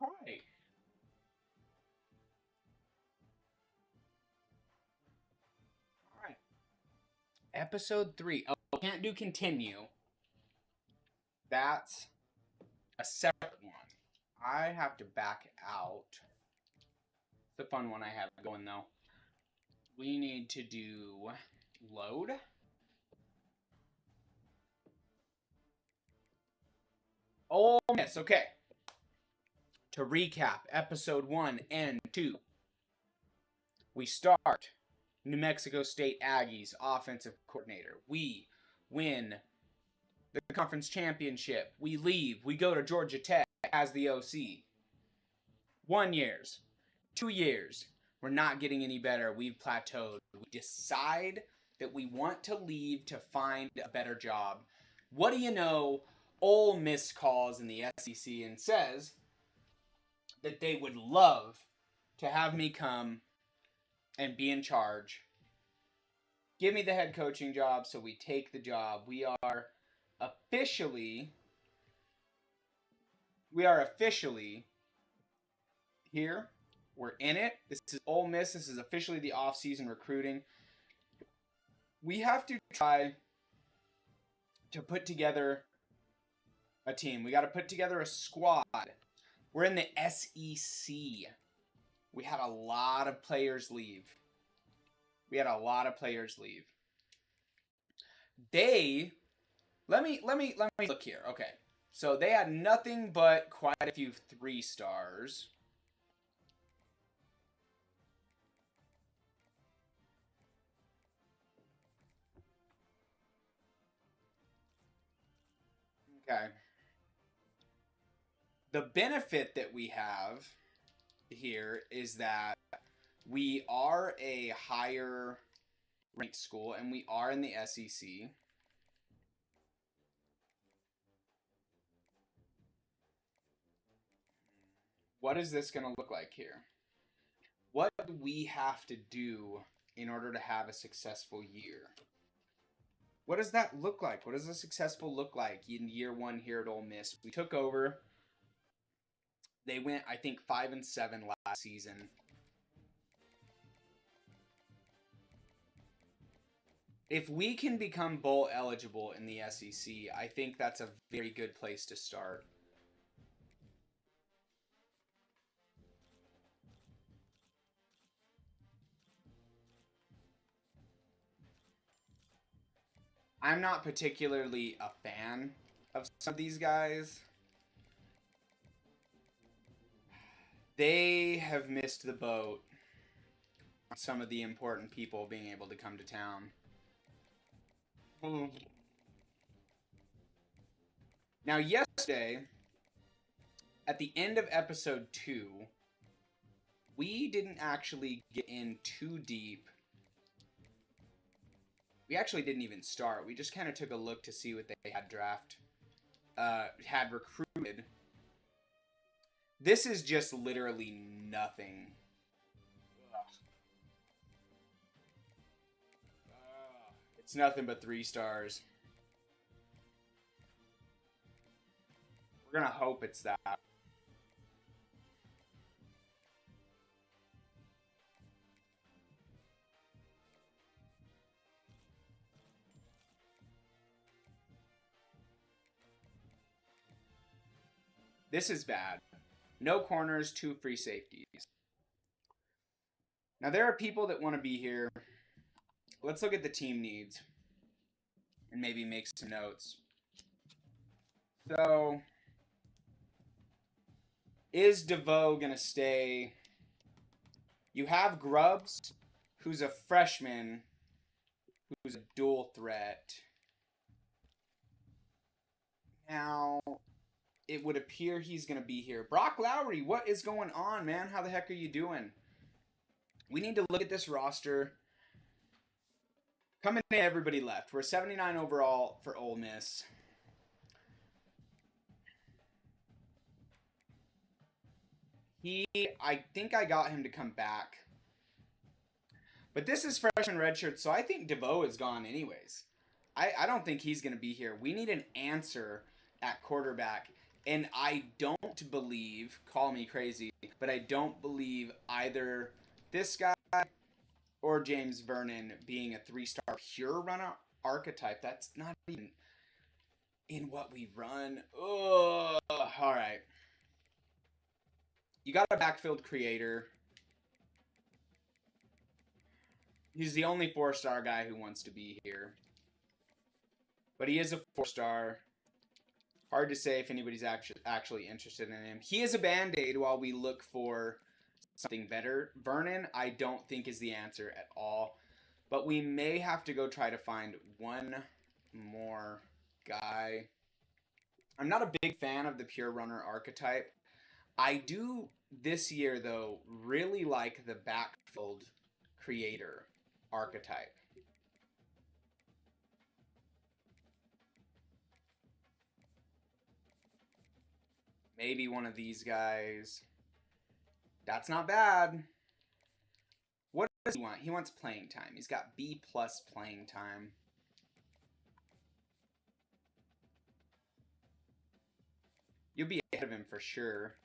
Right. All right. Episode 3. Oh, can't do continue. That's a separate one. I have to back out. It's a fun one I have going though. We need to do load. Oh, yes. Okay. To recap, episode 1 and 2. We start New Mexico State Aggies offensive coordinator. We win the conference championship. We leave. We go to Georgia Tech as the OC. 1 year, 2 years. We're not getting any better. We've plateaued. We decide that we want to leave to find a better job. What do you know? Ole Miss calls in the SEC and says that they would love to have me come and be in charge. Give me the head coaching job, so we take the job. We are officially here. We're in it. This is Ole Miss. This is officially the off-season recruiting. We have to try to put together a team. We got to put together a squad. We're in the SEC. We had a lot of players leave. Let me look here. Okay. So they had nothing but quite a few 3-stars. Okay. The benefit that we have here is that we are a higher ranked school and we are in the SEC. What is this going to look like here? What do we have to do in order to have a successful year? What does that look like? What does a successful look like in year 1 here at Ole Miss? We took over. They went, I think, 5-7 last season. If we can become bowl eligible in the SEC, I think that's a very good place to start. I'm not particularly a fan of some of these guys. They have missed the boat on some of the important people being able to come to town. Now, yesterday, at the end of episode 2, we didn't actually get in too deep. We actually didn't even start. We just kind of took a look to see what they had recruited. This is just literally nothing. It's nothing but 3-stars. We're gonna hope it's that. This is bad. No corners, 2 free safeties. Now, there are people that want to be here. Let's look at the team needs and maybe make some notes. So, is DeVoe going to stay? You have Grubbs, who's a freshman, who's a dual threat. Now, it would appear he's going to be here. Brock Lowry, what is going on, man? How the heck are you doing? We need to look at this roster. Coming in, everybody left. We're 79 overall for Ole Miss. I think I got him to come back. But this is freshman redshirt, so I think DeVoe is gone anyways. I don't think he's going to be here. We need an answer at quarterback. And I don't believe, call me crazy, but I don't believe either this guy or James Vernon being a 3-star pure runner archetype. That's not even in what we run. Ugh. All right. You got a backfield creator. He's the only 4-star guy who wants to be here. But he is a 4-star. Hard to say if anybody's actually interested in him. He is a Band-Aid while we look for something better. Vernon, I don't think is the answer at all. But we may have to go try to find one more guy. I'm not a big fan of the pure runner archetype. I do this year, though, really like the backfield creator archetype. Maybe one of these guys. That's not bad. What does he want? He wants playing time. He's got B+ playing time. You'll be ahead of him for sure.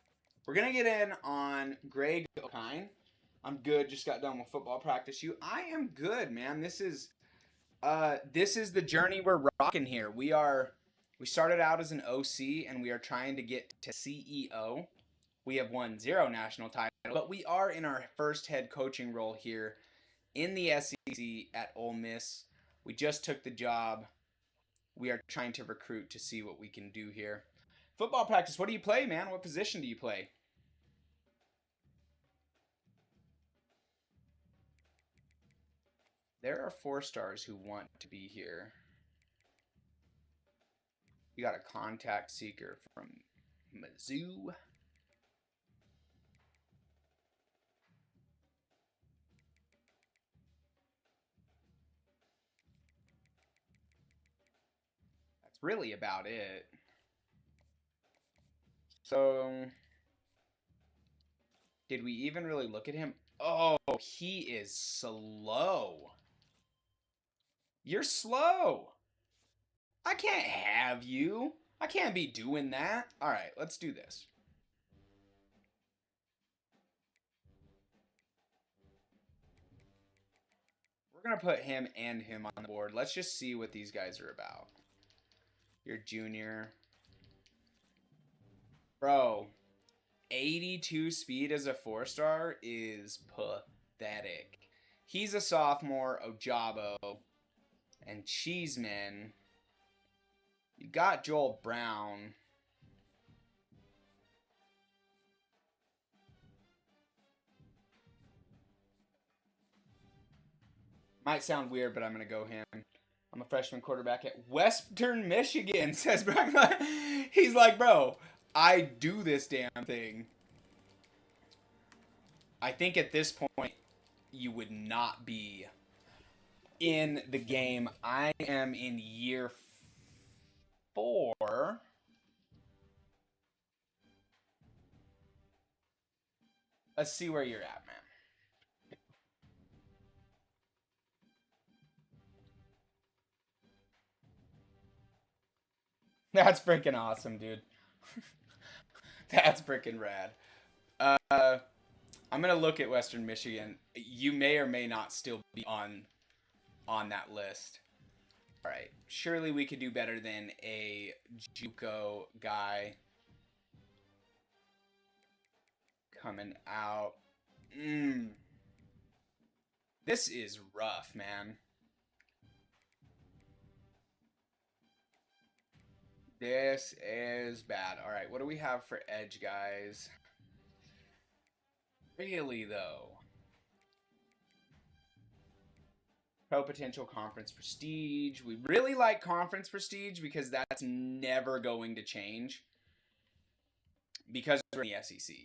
We're going to get in on Greg O'Kine. I'm good. Just got done with football practice. I am good, man. This is the journey we're rocking here. We started out as an OC, and we are trying to get to CEO. We have won 0 national titles, but we are in our first head coaching role here in the SEC at Ole Miss. We just took the job. We are trying to recruit to see what we can do here. Football practice, what do you play, man? What position do you play? There are 4-stars who want to be here. You got a contact seeker from Mizzou. That's really about it. So, did we even really look at him? Oh, he is slow. You're slow. I can't have you. I can't be doing that. All right, let's do this. We're going to put him and him on the board. Let's just see what these guys are about. You're junior. Bro, 82 speed as a 4-star is pathetic. He's a sophomore, Ojabo, and Cheeseman. You got Joel Brown. Might sound weird, but I'm going to go him. I'm a freshman quarterback at Western Michigan, says Brock. He's like, bro, I do this damn thing. I think at this point, you would not be in the game. I am in year 4. Let's see where you're at, man. That's freaking awesome, dude. That's freaking rad. I'm gonna look at Western Michigan. You may or may not still be on that list. All right, surely we could do better than a JUCO guy coming out. This is rough, man. This is bad. All right, what do we have for edge guys? Really, though. Pro potential conference prestige. We really like conference prestige because that's never going to change because we're in the SEC.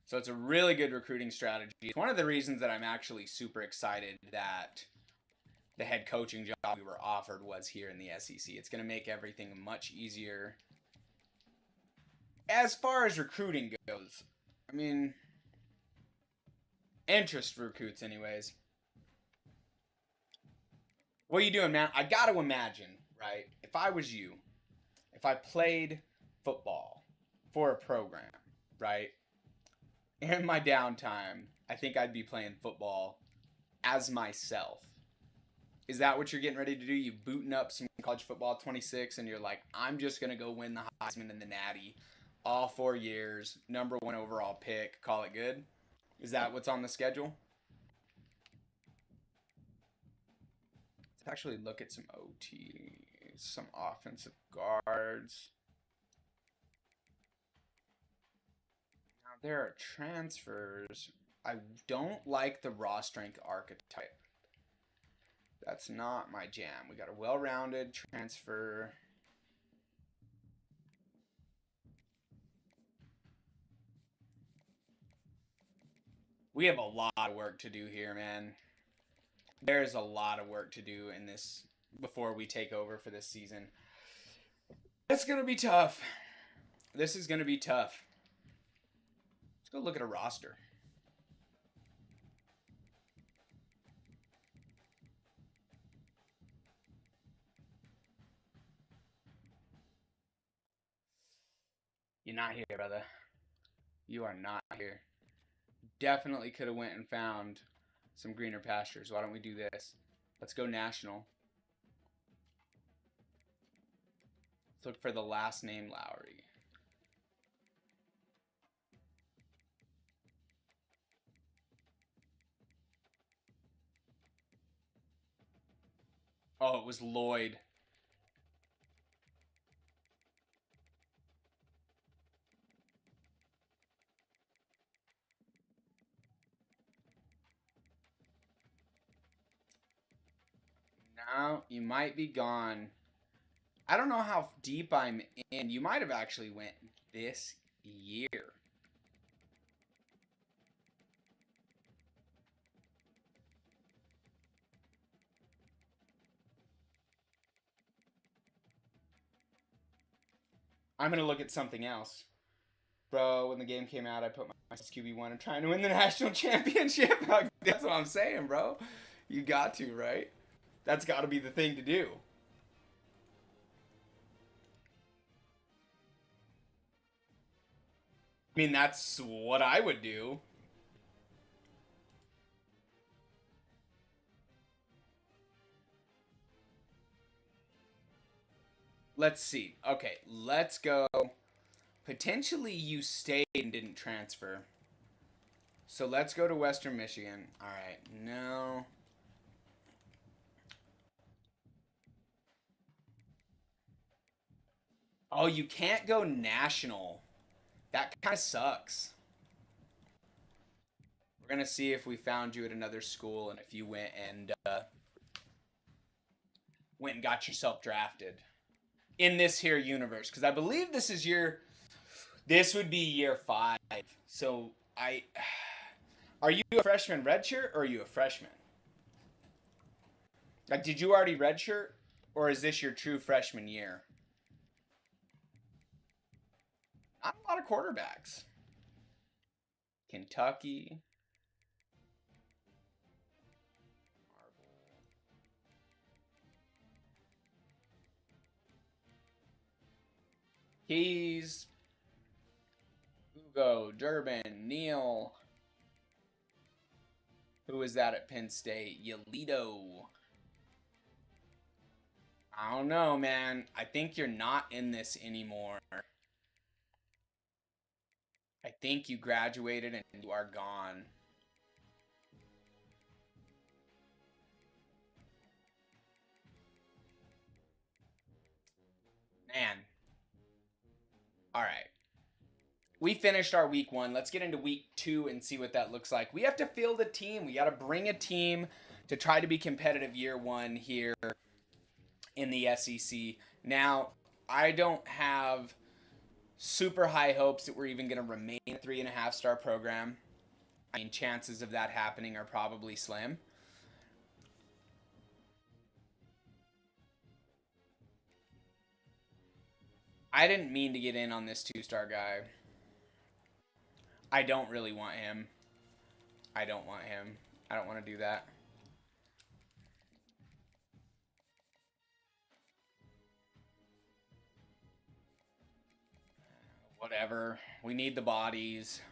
So it's a really good recruiting strategy. It's one of the reasons that I'm actually super excited that the head coaching job we were offered was here in the SEC. It's going to make everything much easier. As far as recruiting goes, I mean, interest recruits anyways. What are you doing, man? I got to imagine, right? If I was you, if I played football, for a program, right? In my downtime, I think I'd be playing football as myself. Is that what you're getting ready to do? You booting up some college football 26 and you're like, I'm just going to go win the Heisman and the Natty all 4 years, number 1 overall pick, call it good? Is that what's on the schedule? Let's actually look at some OT, some offensive guards. Now, there are transfers. I don't like the raw strength archetype. That's not my jam. We got a well-rounded transfer. We have a lot of work to do here, man. There's a lot of work to do in this before we take over for this season. It's going to be tough. This is going to be tough. Let's go look at a roster. You're not here, brother. You are not here. Definitely could have went and found some greener pastures. Why don't we do this? Let's go national. Let's look for the last name Lowry. Oh, it was Lloyd. Now, you might be gone. I don't know how deep I'm in. You might have actually went this year. I'm going to look at something else. Bro, when the game came out, I put my QB1 and trying to win the national championship. That's what I'm saying, bro. You got to, right? That's got to be the thing to do. I mean, that's what I would do. Let's see. Okay, let's go. Potentially you stayed and didn't transfer. So let's go to Western Michigan. All right, no. Oh, you can't go national. That kind of sucks. We're going to see if we found you at another school and if you went and got yourself drafted in this here universe. Because I believe this would be year 5. So are you a freshman redshirt or are you a freshman? Like, did you already redshirt or is this your true freshman year? Not a lot of quarterbacks. Kentucky. Keys. Hugo, Durbin, Neal. Who was that at Penn State? Yolito. I don't know, man. I think you're not in this anymore. I think you graduated and you are gone. Man. All right. We finished our week 1. Let's get into week 2 and see what that looks like. We have to field a team. We got to bring a team to try to be competitive year 1 here in the SEC. Now, I don't have super high hopes that we're even going to remain a 3.5-star program. I mean, chances of that happening are probably slim. I didn't mean to get in on this 2-star guy. I don't really want him. I don't want him. I don't want to do that. Whatever. We need the bodies.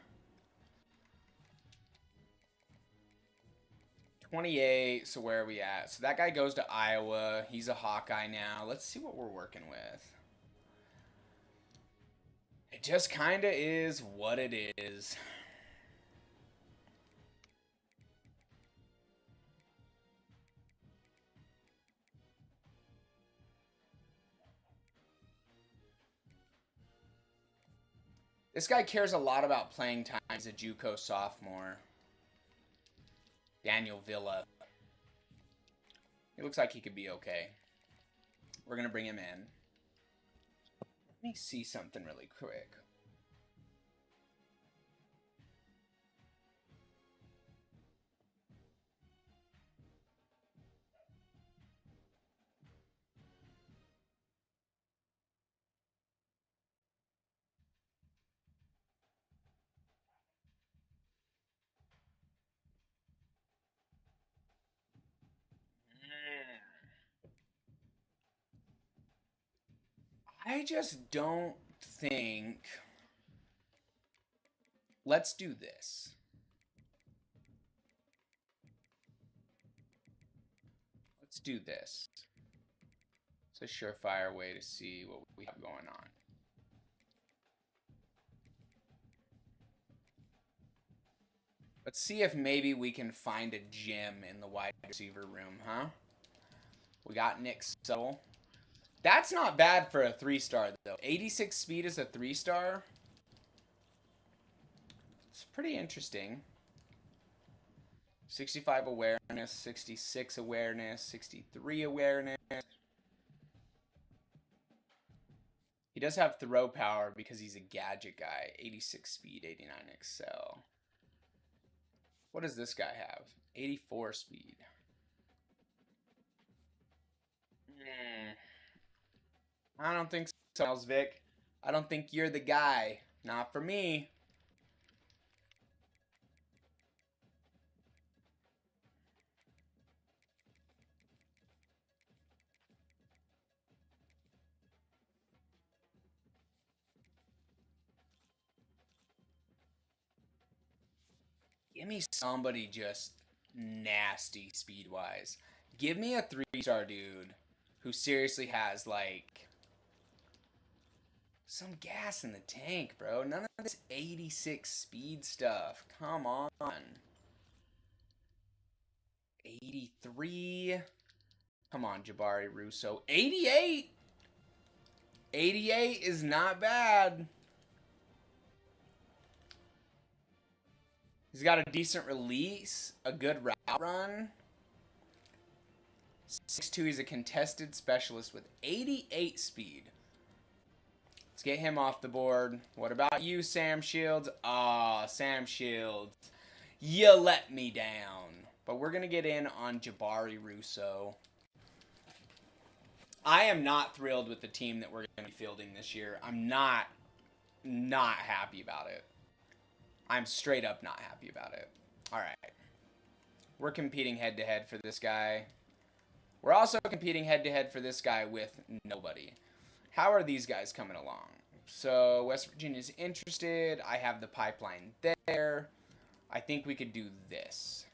28, so where are we at? So that guy goes to Iowa. He's a Hawkeye now. Let's see what we're working with. It just kind of is what it is. This guy cares a lot about playing time as a JUCO sophomore. Daniel Villa. He looks like he could be okay. We're going to bring him in. Let me see something really quick. I just don't think... Let's do this. Let's do this. It's a surefire way to see what we have going on. Let's see if maybe we can find a gem in the wide receiver room, huh? We got Nick Suttle. That's not bad for a 3-star, though. 86 speed is a 3-star. It's pretty interesting. 65 awareness, 66 awareness, 63 awareness. He does have throw power because he's a gadget guy. 86 speed, 89 excel. What does this guy have? 84 speed. I don't think so, Vic. I don't think you're the guy. Not for me. Give me somebody just nasty speed-wise. Give me a 3-star dude who seriously has, like, some gas in the tank, bro. None of this 86 speed stuff. Come on. 83. Come on, Jabari Russo. 88. 88 is not bad. He's got a decent release, a good route run. 6'2", he's a contested specialist with 88 speed. Let's get him off the board. What about you, Sam Shields? Ah, Sam Shields. You let me down. But we're going to get in on Jabari Russo. I am not thrilled with the team that we're going to be fielding this year. I'm not happy about it. I'm straight up not happy about it. All right. We're competing head-to-head for this guy. We're also competing head-to-head for this guy with nobody. How are these guys coming along? So West Virginia's interested. I have the pipeline there. I think we could do this.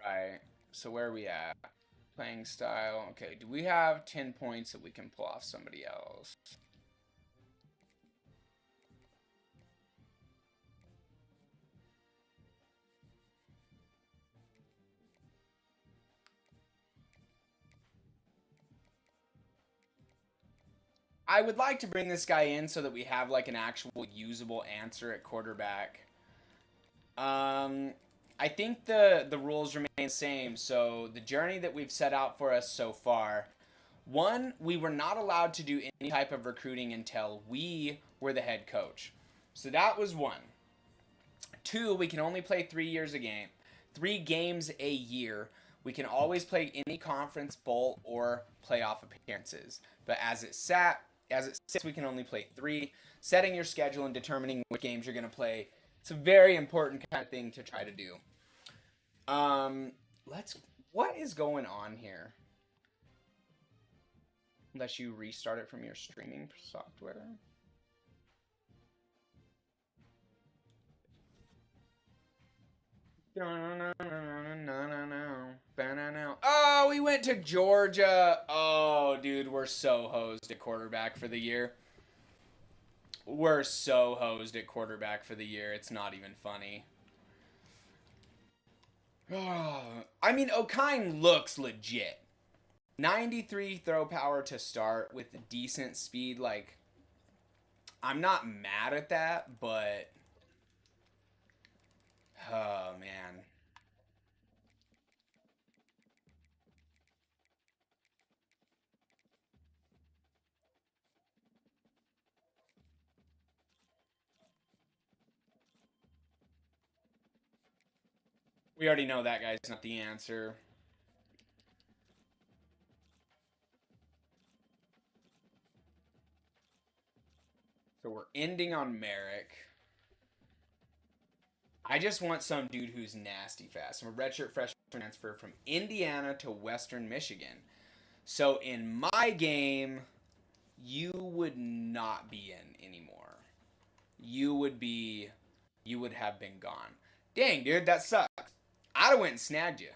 Right. So where are we at? Playing style. Okay, do we have 10 points that we can pull off somebody else? I would like to bring this guy in so that we have like an actual usable answer at quarterback. I think the rules remain the same. So the journey that we've set out for us so far, one, we were not allowed to do any type of recruiting until we were the head coach. So that was one. Two, we can only play 3 years a game, 3 games a year. We can always play any conference, bowl, or playoff appearances. But as it sits, we can only play 3. Setting your schedule and determining which games you're going to play, it's a very important kind of thing to try to do. Let's. What is going on here? Unless you restart it from your streaming software. Oh, we went to Georgia. Oh, dude, we're so hosed at quarterback for the year. We're so hosed at quarterback for the year. It's not even funny. I mean, O'Kine looks legit. 93 throw power to start with decent speed. Like, I'm not mad at that, but oh man. We already know that guy's not the answer. So we're ending on Merrick. I just want some dude who's nasty fast. I'm a redshirt freshman transfer from Indiana to Western Michigan. So in my game, you would not be in anymore. You would have been gone. Dang, dude, that sucks. I'd have went and snagged you.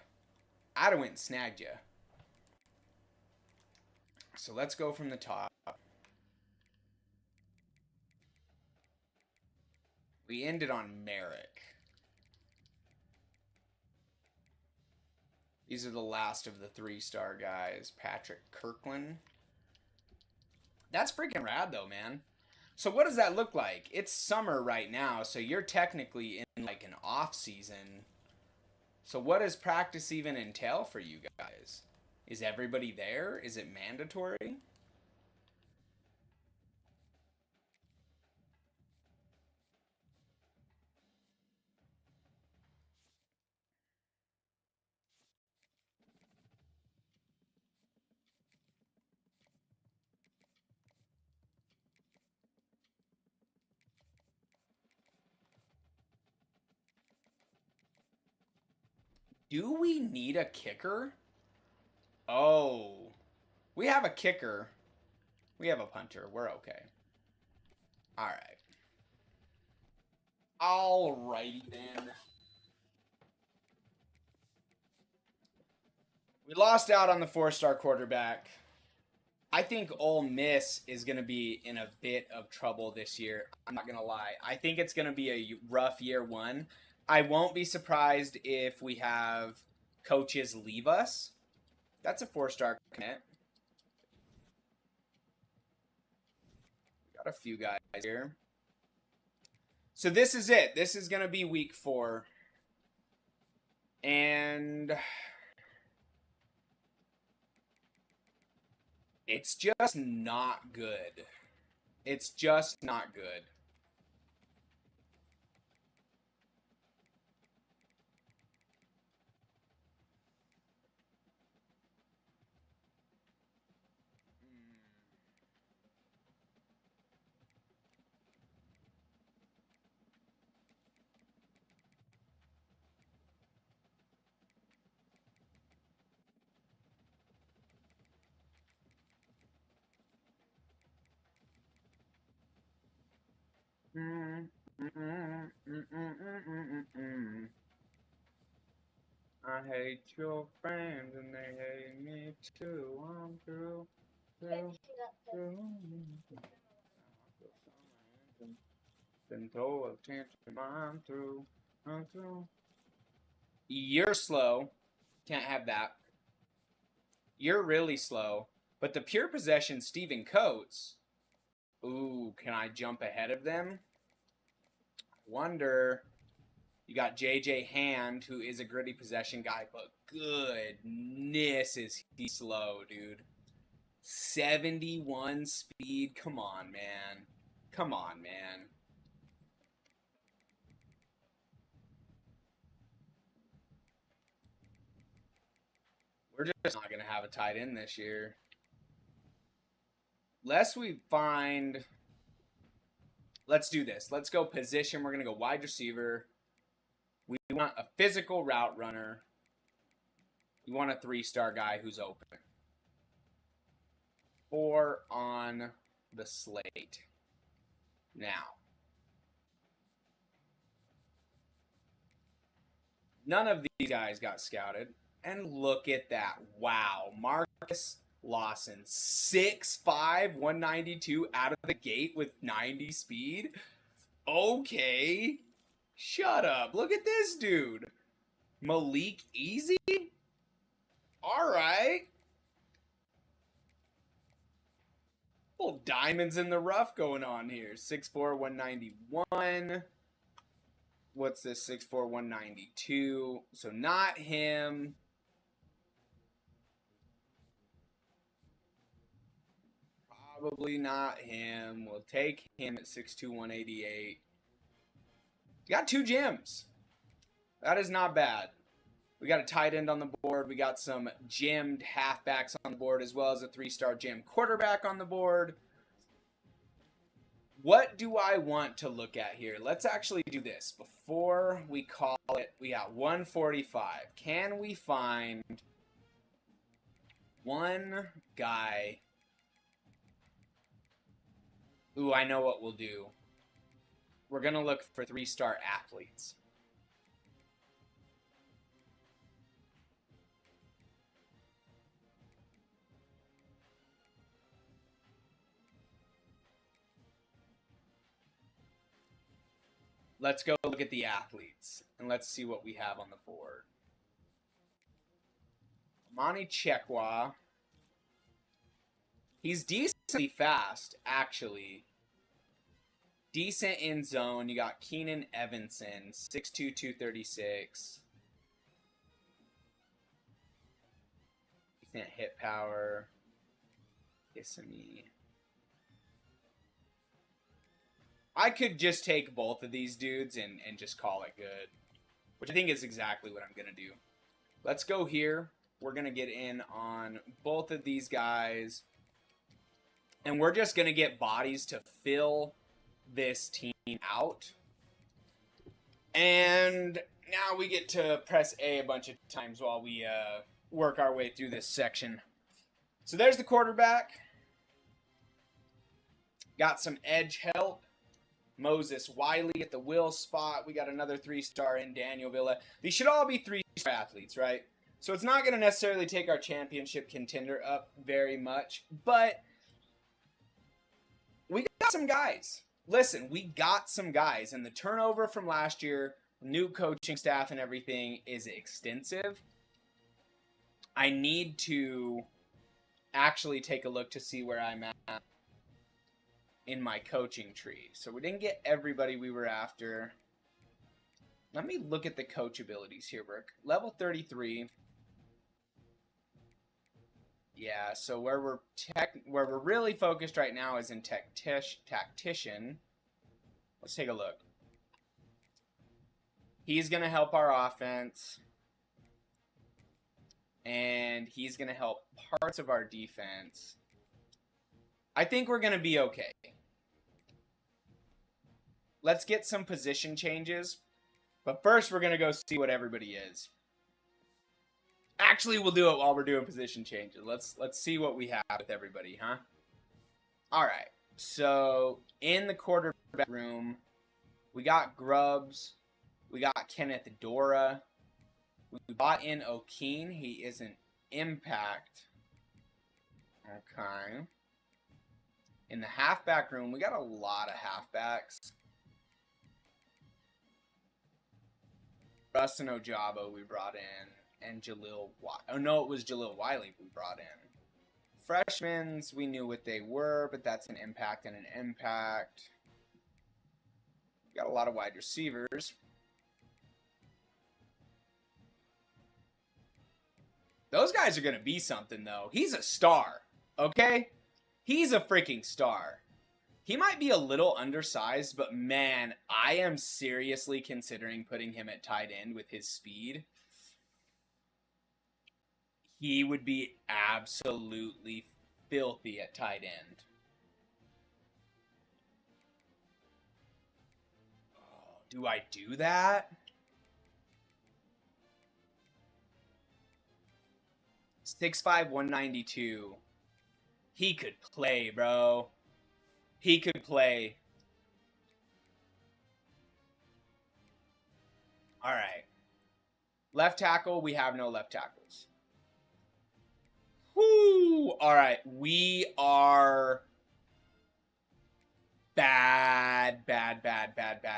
So let's go from the top. We ended on Merrick. These are the last of the 3-star guys. Patrick Kirkland. That's freaking rad, though, man. So what does that look like? It's summer right now, so you're technically in like an off season. So what does practice even entail for you guys? Is everybody there? Is it mandatory? Do we need a kicker? Oh, we have a kicker. We have a punter. We're okay. All right. Alrighty then. We lost out on the 4-star quarterback. I think Ole Miss is going to be in a bit of trouble this year. I'm not going to lie. I think it's going to be a rough year one. I won't be surprised if we have coaches leave us. That's a 4-star commit. Got a few guys here. So this is it. This is going to be week 4. And it's just not good. It's just not good. I hate your friends and they hate me too. I'm through. Been told attention. I'm through. I'm through. You're slow. Can't have that. You're really slow. But the pure possession Stephen Coates. Ooh, can I jump ahead of them? Wonder. You got JJ Hand, who is a gritty possession guy, but goodness is he slow, dude. 71 speed. Come on, man. Come on, man. We're just not going to have a tight end this year. Lest we find. Let's do this. Let's go position. We're going to go wide receiver. We want a physical route runner. You want a 3-star guy who's open. 4 on the slate. Now, none of these guys got scouted. And look at that. Wow. Marcus Lawson, 6'5", 192 out of the gate with 90 speed. Okay. Shut up. Look at this dude. Malik Easy? All right. Little diamonds in the rough going on here. 6'4", 191. What's this? 6'4", 192. So not him. Probably not him. We'll take him at 6'2", 188. You got 2 gems. That is not bad. We got a tight end on the board. We got some gemmed halfbacks on the board, as well as a 3-star gem quarterback on the board. What do I want to look at here? Let's actually do this. Before we call it, we got 145. Can we find one guy? Ooh, I know what we'll do. We're going to look for 3-star athletes. Let's go look at the athletes, and let's see what we have on the board. Amani Chekwa. He's decently fast, actually. Decent in zone. You got Keenan Evanson, 6'2", 236. Decent hit power. Isami. I could just take both of these dudes and just call it good, which I think is exactly what I'm going to do. Let's go here. We're going to get in on both of these guys, and we're just going to get bodies to fill this team out. And now we get to press A bunch of times while we work our way through this section. So there's the quarterback. Got some edge help. Moses Wiley at the will spot. We got another 3-star in Daniel Villa. These should all be 3-star athletes, right? So it's not going to necessarily take our championship contender up very much, but we got some guys. Listen, we got some guys, and the turnover from last year, new coaching staff and everything is extensive. I need to actually take a look to see where I'm at in my coaching tree. So we didn't get everybody we were after. Let me look at the coach abilities here, Brooke. Level 33. Yeah, so where we're really focused right now is in tactician. Let's take a look. He's going to help our offense. And he's going to help parts of our defense. I think we're going to be okay. Let's get some position changes. But first, we're going to go see what everybody is. Actually, we'll do it while we're doing position changes. Let's see what we have with everybody, huh? All right. So, in the quarterback room, we got Grubbs. We got Kenneth Dora. We bought in O'Keen. He is an impact. Okay. In the halfback room, we got a lot of halfbacks. Russ and Ojabo we brought in. And Jalil Wiley. Oh, no, it was Jalil Wiley we brought in. Freshmans, we knew what they were, but that's an impact and an impact. We got a lot of wide receivers. Those guys are going to be something, though. He's a star, okay? He's a freaking star. He might be a little undersized, but man, I am seriously considering putting him at tight end with his speed. He would be absolutely filthy at tight end. Oh, do I do that? 6'5", 192. He could play, bro. He could play. All right. Left tackle, we have no left tackles. Whoo! All right. We are bad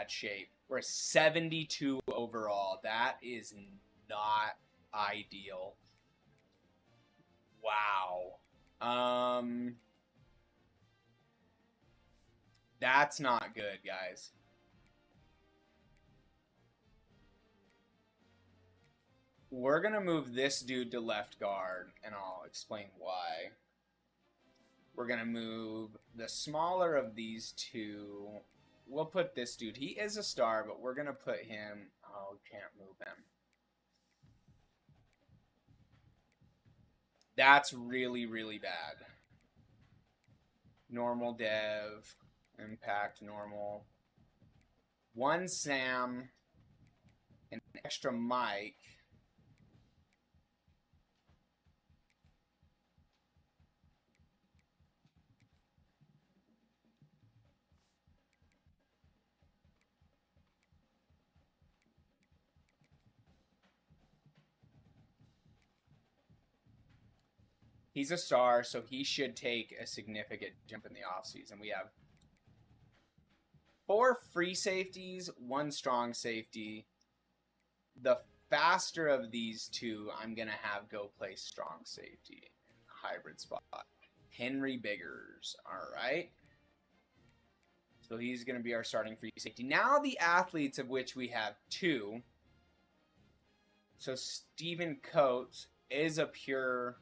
shape. We're 72 overall. That is not ideal. Wow. That's not good, guys. We're going to move this dude to left guard, and I'll explain why. We're going to move the smaller of these two. We'll put this dude. He is a star, but we're going to put him... Oh, we can't move him. That's really, really bad. Normal dev. Impact normal. One Sam. An extra Mike. He's a star, so he should take a significant jump in the offseason. We have 4 free safeties, 1 strong safety. The faster of these two, I'm going to have go play strong safety. Hybrid spot. Henry Biggers. All right. So he's going to be our starting free safety. Now the athletes, of which we have 2. So Stephen Coates is a pure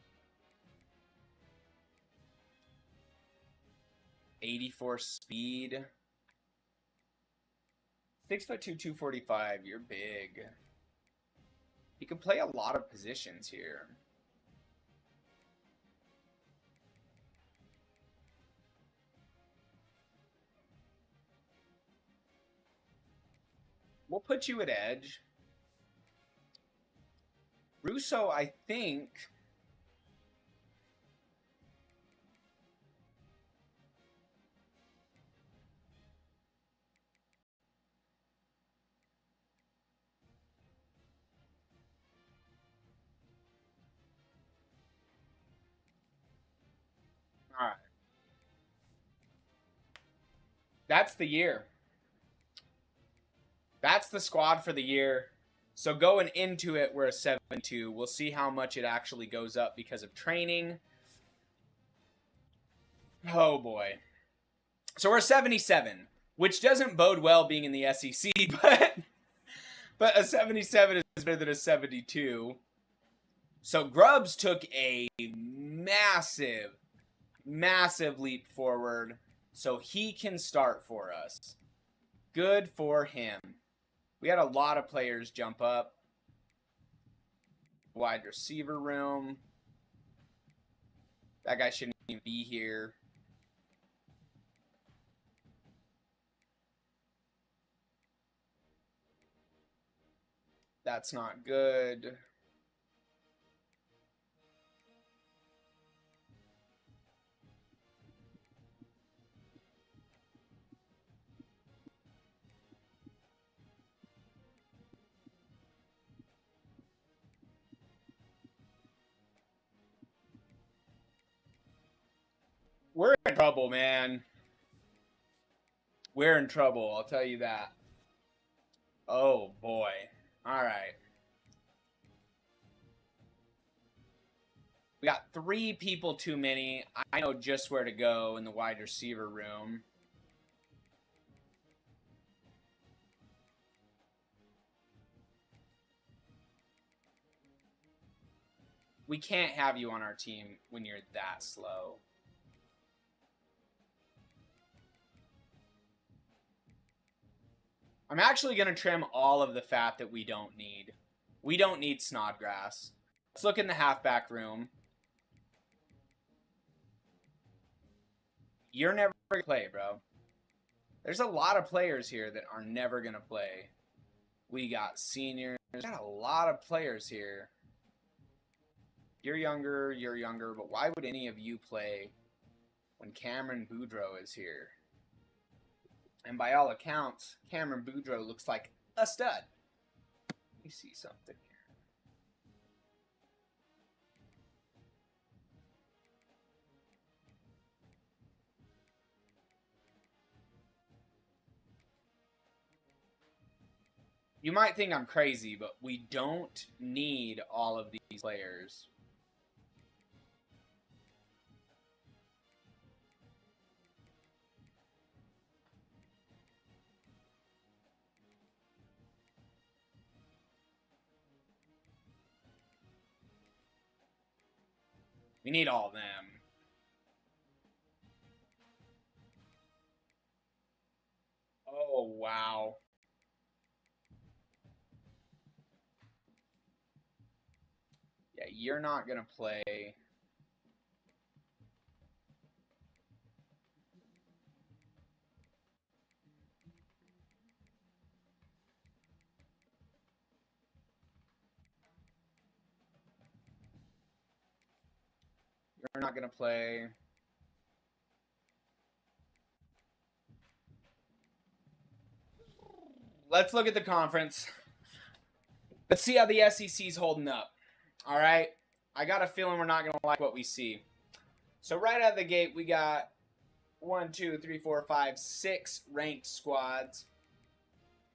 84 speed. 6'2", 245. You're big. He can play a lot of positions here. We'll put you at edge. Russo, I think... All right. That's the year. That's the squad for the year. So going into it, we're a 7-2. We'll see how much it actually goes up because of training. Oh, boy. So we're 77, which doesn't bode well being in the SEC, but a 77 is better than a 72. So Grubbs took a massive leap forward, so he can start for us. Good for him. We had a lot of players jump up. Wide receiver room. That guy shouldn't even be here. That's not good. We're in trouble, man. We're in trouble, I'll tell you that. Oh, boy. All right. We got 3 people too many. I know just where to go in the wide receiver room. We can't have you on our team when you're that slow. I'm actually going to trim all of the fat that we don't need. We don't need Snodgrass. Let's look in the halfback room. You're never going to play, bro. There's a lot of players here that are never going to play. We got seniors. We got a lot of players here. You're younger, but why would any of you play when Cameron Boudreaux is here? And by all accounts, Cameron Boudreaux looks like a stud. Let me see something here. You might think I'm crazy, but we don't need all of these players. We need all of them. Oh, wow. Yeah, you're not going to play. You're not going to play. Let's look at the conference. Let's see how the SEC's holding up. All right. I got a feeling we're not going to like what we see. So right out of the gate, we got 1, 2, 3, 4, 5, 6 ranked squads.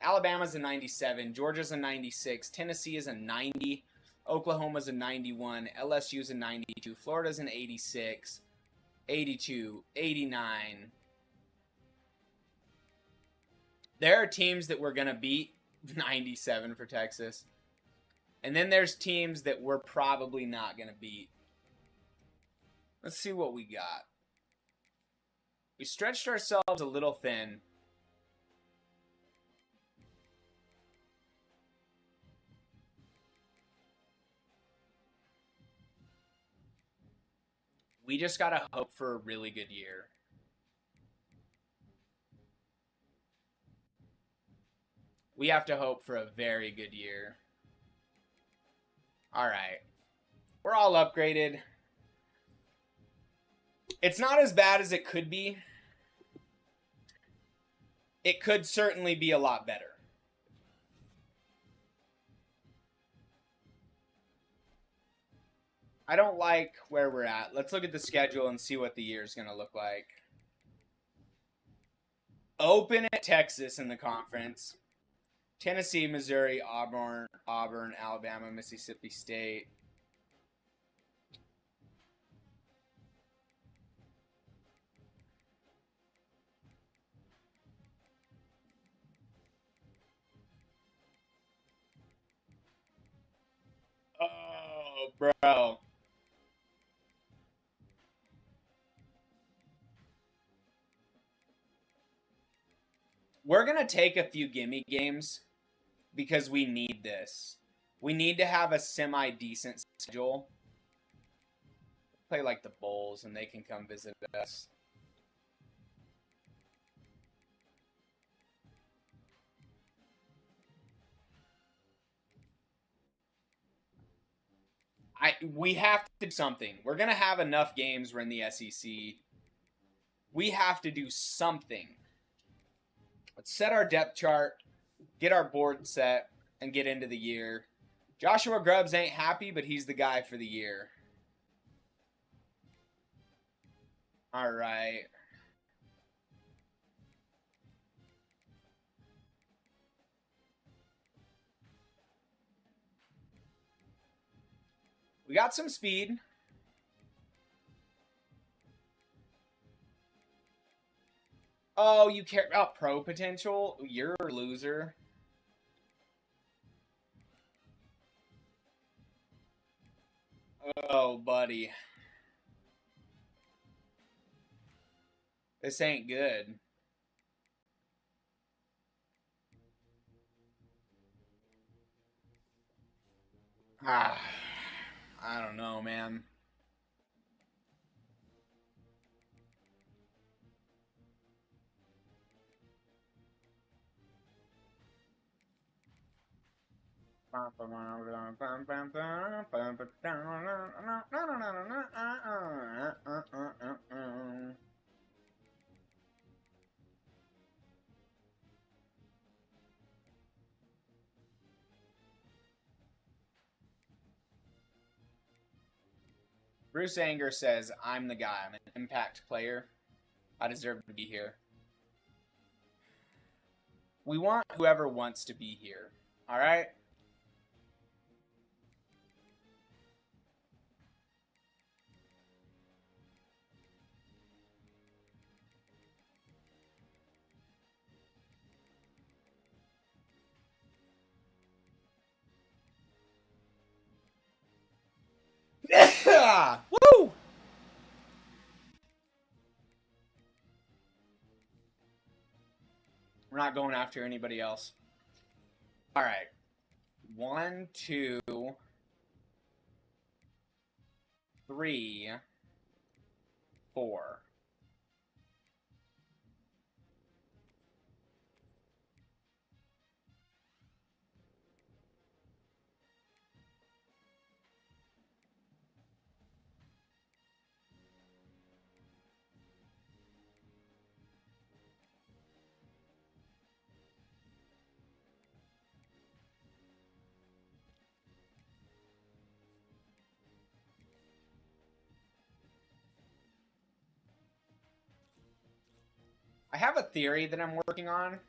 Alabama's a 97. Georgia's a 96. Tennessee is a 90. Oklahoma's a 91. LSU's a 92. Florida's an 86. 82. 89. There are teams that we're going to beat. 97 for Texas. And then there's teams that we're probably not going to beat. Let's see what we got. We stretched ourselves a little thin. We just got to hope for a really good year. We have to hope for a very good year. All right. We're all upgraded. It's not as bad as it could be. It could certainly be a lot better. I don't like where we're at. Let's look at the schedule and see what the year is going to look like. Open at Texas in the conference. Tennessee, Missouri, Auburn, Alabama, Mississippi State. Oh, bro. We're going to take a few gimme games because we need this. We need to have a semi-decent schedule. Play like the Bulls and they can come visit us. We have to do something. We're going to have enough games. We're in the SEC. We have to do something. Let's set our depth chart, get our board set, and get into the year. Joshua Grubbs ain't happy, but he's the guy for the year. All right. We got some speed. Oh, you care about pro potential? You're a loser. Oh, buddy. This ain't good. I don't know, man. Bruce Anger says, I'm the guy. I'm an impact player. I deserve to be here. We want whoever wants to be here. All right? Woo! We're not going after anybody else. All right. 1, 2, 3, 4. I have a theory that I'm working on.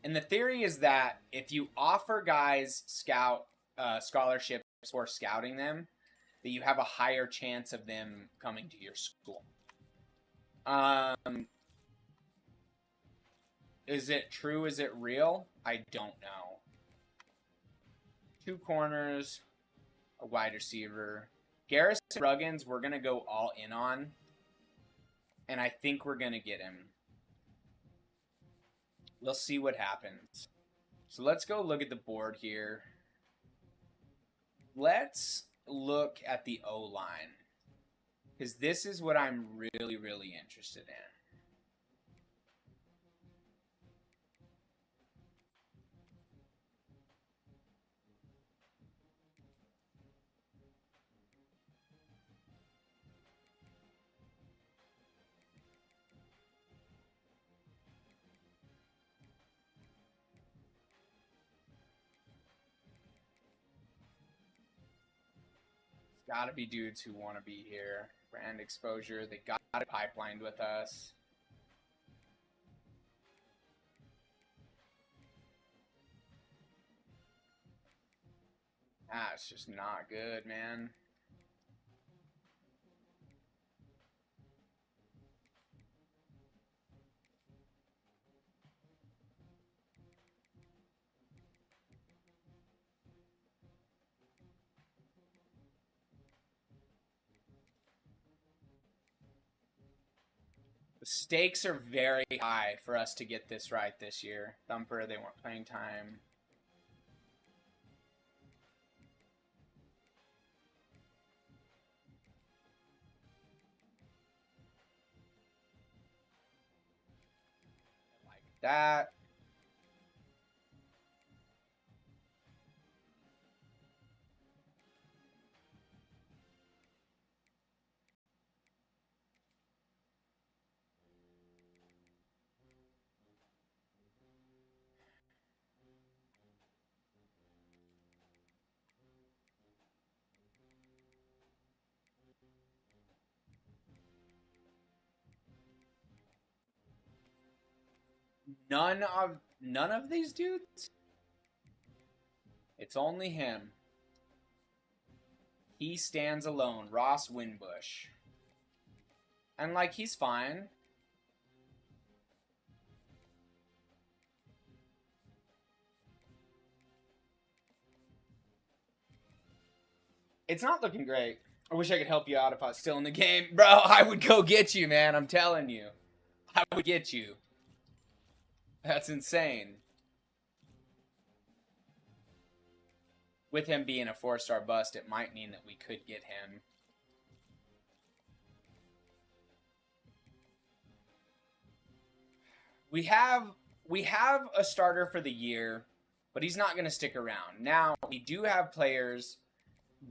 And the theory is that if you offer guys scholarships for scouting them, that you have a higher chance of them coming to your school. Is it true? Is it real? I don't know. 2 corners, a wide receiver. Garrison Ruggins, we're going to go all in on. And I think we're going to get him. We'll see what happens. So let's go look at the board here. Let's look at the O-line. Because this is what I'm really, really interested in. Got to be dudes who want to be here. Brand exposure. They got it pipelined with us. It's just not good, man. The stakes are very high for us to get this right this year. Thumper, they want playing time. Like that. None of these dudes? It's only him. He stands alone. Ross Winbush. And, like, he's fine. It's not looking great. I wish I could help you out if I was still in the game. Bro, I would go get you, man. I'm telling you. I would get you. That's insane. With him being a 4-star bust, it might mean that we could get him. We have a starter for the year. but he's not going to stick around. Now, we do have players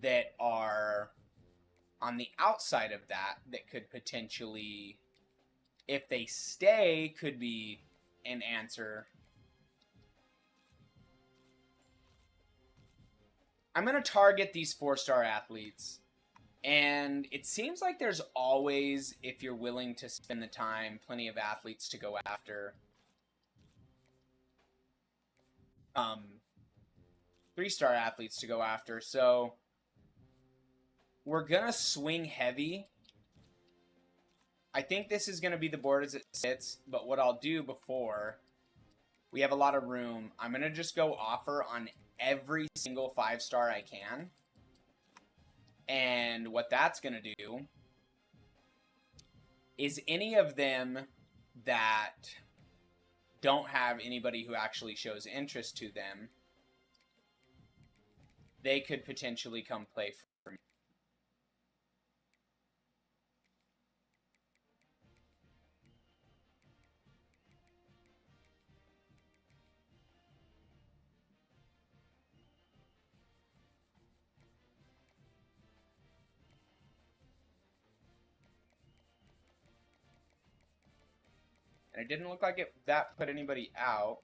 that are on the outside of that could potentially, if they stay, could be an answer. I'm going to target these 4-star athletes. And it seems like there's always, if you're willing to spend the time, plenty of athletes to go after. 3-star athletes to go after. So we're going to swing heavy. I think this is going to be the board as it sits. But what I'll do before, we have a lot of room. I'm going to just go offer on every single 5-star I can. And what that's going to do is any of them that don't have anybody who actually shows interest to them, they could potentially come play for me. And it didn't look like that put anybody out.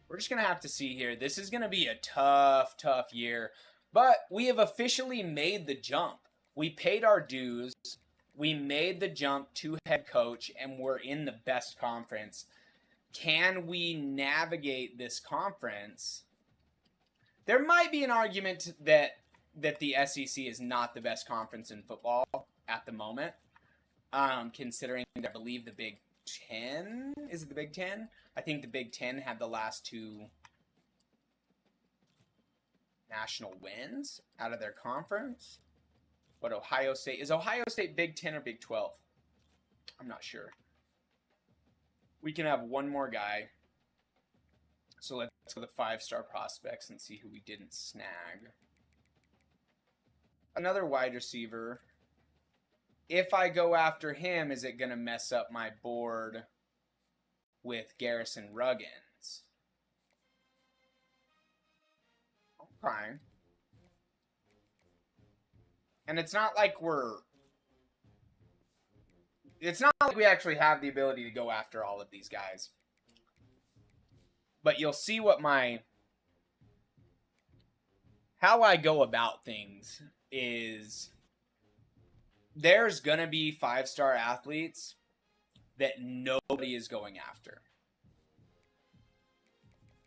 We're just going to have to see here. This is going to be a tough, tough year. But we have officially made the jump. We paid our dues. We made the jump to head coach, and we're in the best conference. Can we navigate this conference? There might be an argument that the SEC is not the best conference in football at the moment, considering I believe the Big Ten, is it the Big Ten? I think the Big Ten had the last 2 national wins out of their conference. But Ohio State, is Ohio State Big Ten or Big 12? I'm not sure. We can have one more guy. So let's go to the 5-star prospects and see who we didn't snag. Another wide receiver. If I go after him, is it going to mess up my board with Garrison Ruggins? Okay. And it's not like we actually have the ability to go after all of these guys. But you'll see how I go about things is there's going to be 5-star athletes that nobody is going after.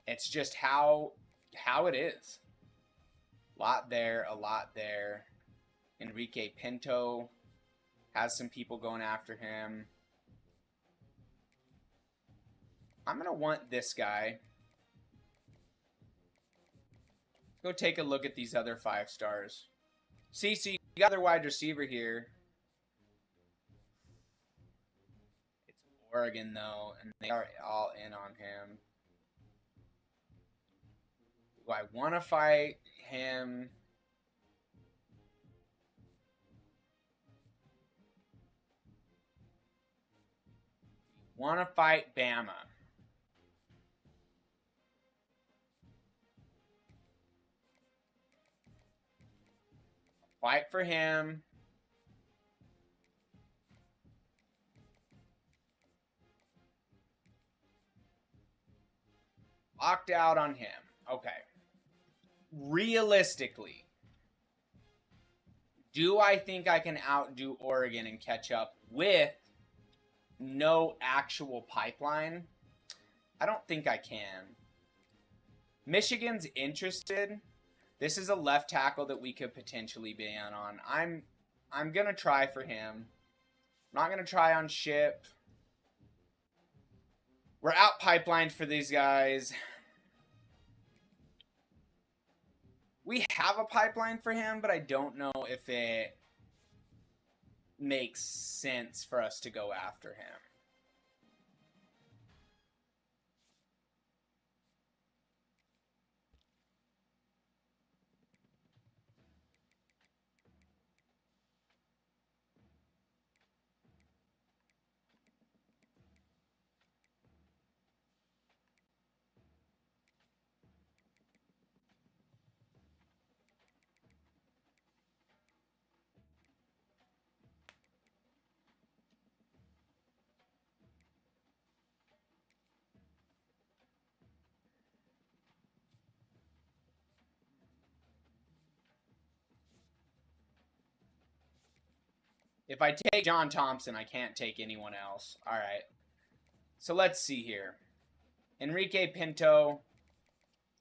It's just how it is. A lot there, a lot there. Enrique Pinto has some people going after him. I'm going to want this guy. Go take a look at these other 5-stars. See, you got their wide receiver here. It's Oregon, though, and they are all in on him. Do I want to fight him? Want to fight Bama? Fight for him. Locked out on him. Okay. Realistically, do I think I can outdo Oregon and catch up with no actual pipeline? I don't think I can. Michigan's interested. This is a left tackle that we could potentially be in on. I'm going to try for him. I'm not going to try on Ship. We're out pipelined for these guys. We have a pipeline for him, but I don't know if it makes sense for us to go after him. If I take John Thompson, I can't take anyone else. All right. So let's see here. Enrique Pinto.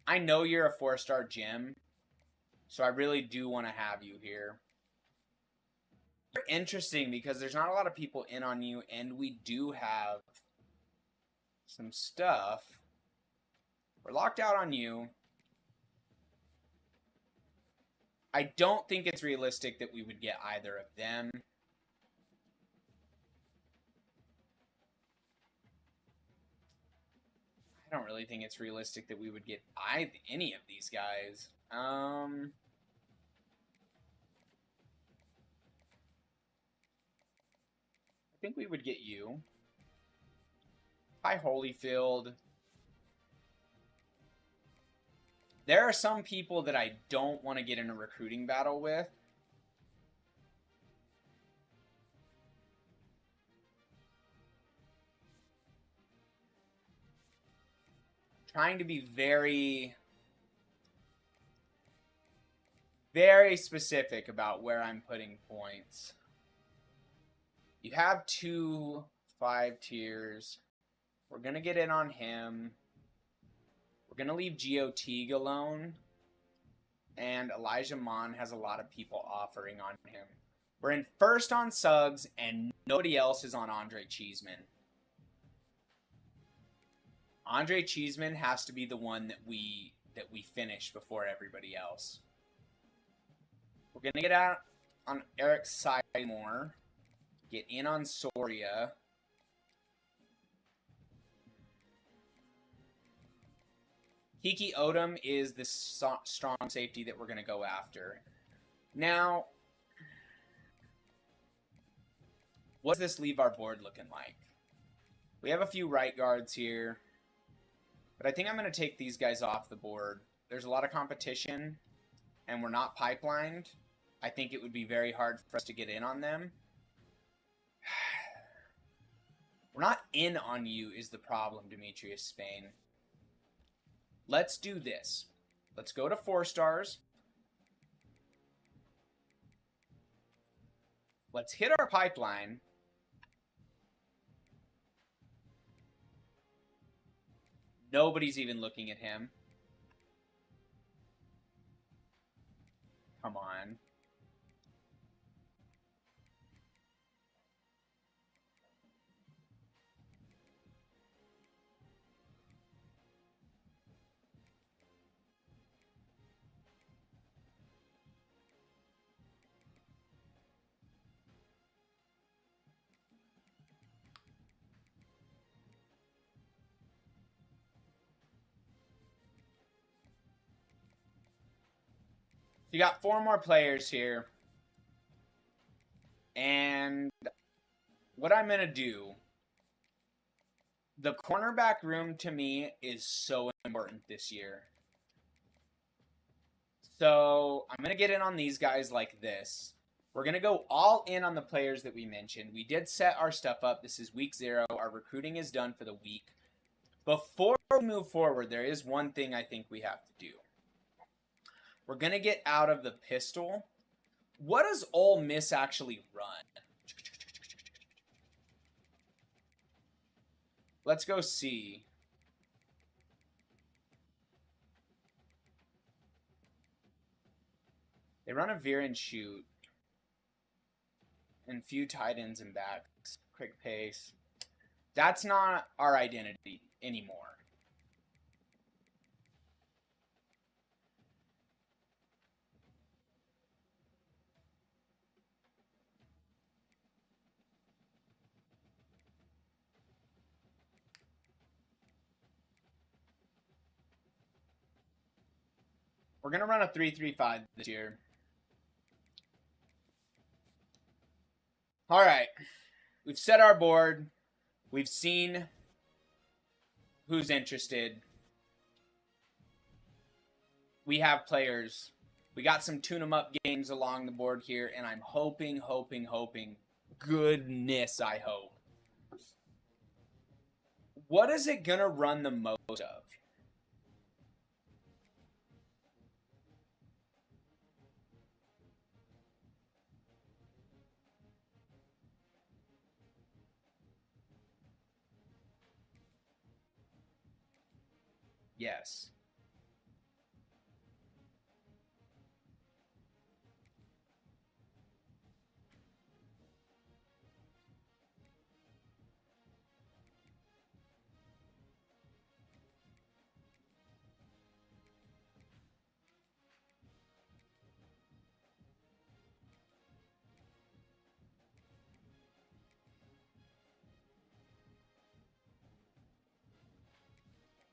I know you're a 4-star gym, so I really do want to have you here. You're interesting because there's not a lot of people in on you, and we do have some stuff. We're locked out on you. I don't think it's realistic that we would get either of them. I don't really think it's realistic that we would get any of these guys. I think we would get you. Hi, Holyfield. There are some people that I don't want to get in a recruiting battle with. Trying to be very, very specific about where I'm putting points. You have 2 5 tiers. We're going to get in on him. We're going to leave Gio Teague alone. And Elijah Mon has a lot of people offering on him. We're in first on Suggs, and nobody else is on Andre Cheeseman. Andre Cheeseman has to be the one that we finish before everybody else. We're going to get out on Eric Sidemore. Get in on Soria. Kiki Odom is the strong safety that we're going to go after. Now, what does this leave our board looking like? We have a few right guards here, but I think I'm going to take these guys off the board. There's a lot of competition, and we're not pipelined. I think it would be very hard for us to get in on them. We're not in on you is the problem, Demetrius Spain. Let's do this. Let's go to 4 stars. Let's hit our pipeline. Nobody's even looking at him. Come on. You got 4 more players here. And what I'm going to do, the cornerback room to me is so important this year. So I'm going to get in on these guys like this. We're going to go all in on the players that we mentioned. We did set our stuff up. This is week 0. Our recruiting is done for the week. Before we move forward, there is one thing I think we have to do. We're going to get out of the pistol. What does Ole Miss actually run? Let's go see. They run a veer and shoot. And few tight ends and backs. Quick pace. That's not our identity anymore. We're going to run a 3-3-5 this year. All right. We've set our board. We've seen who's interested. We have players. We got some tune-em-up games along the board here, and I'm hoping, goodness I hope. What is it going to run the most of? Yes.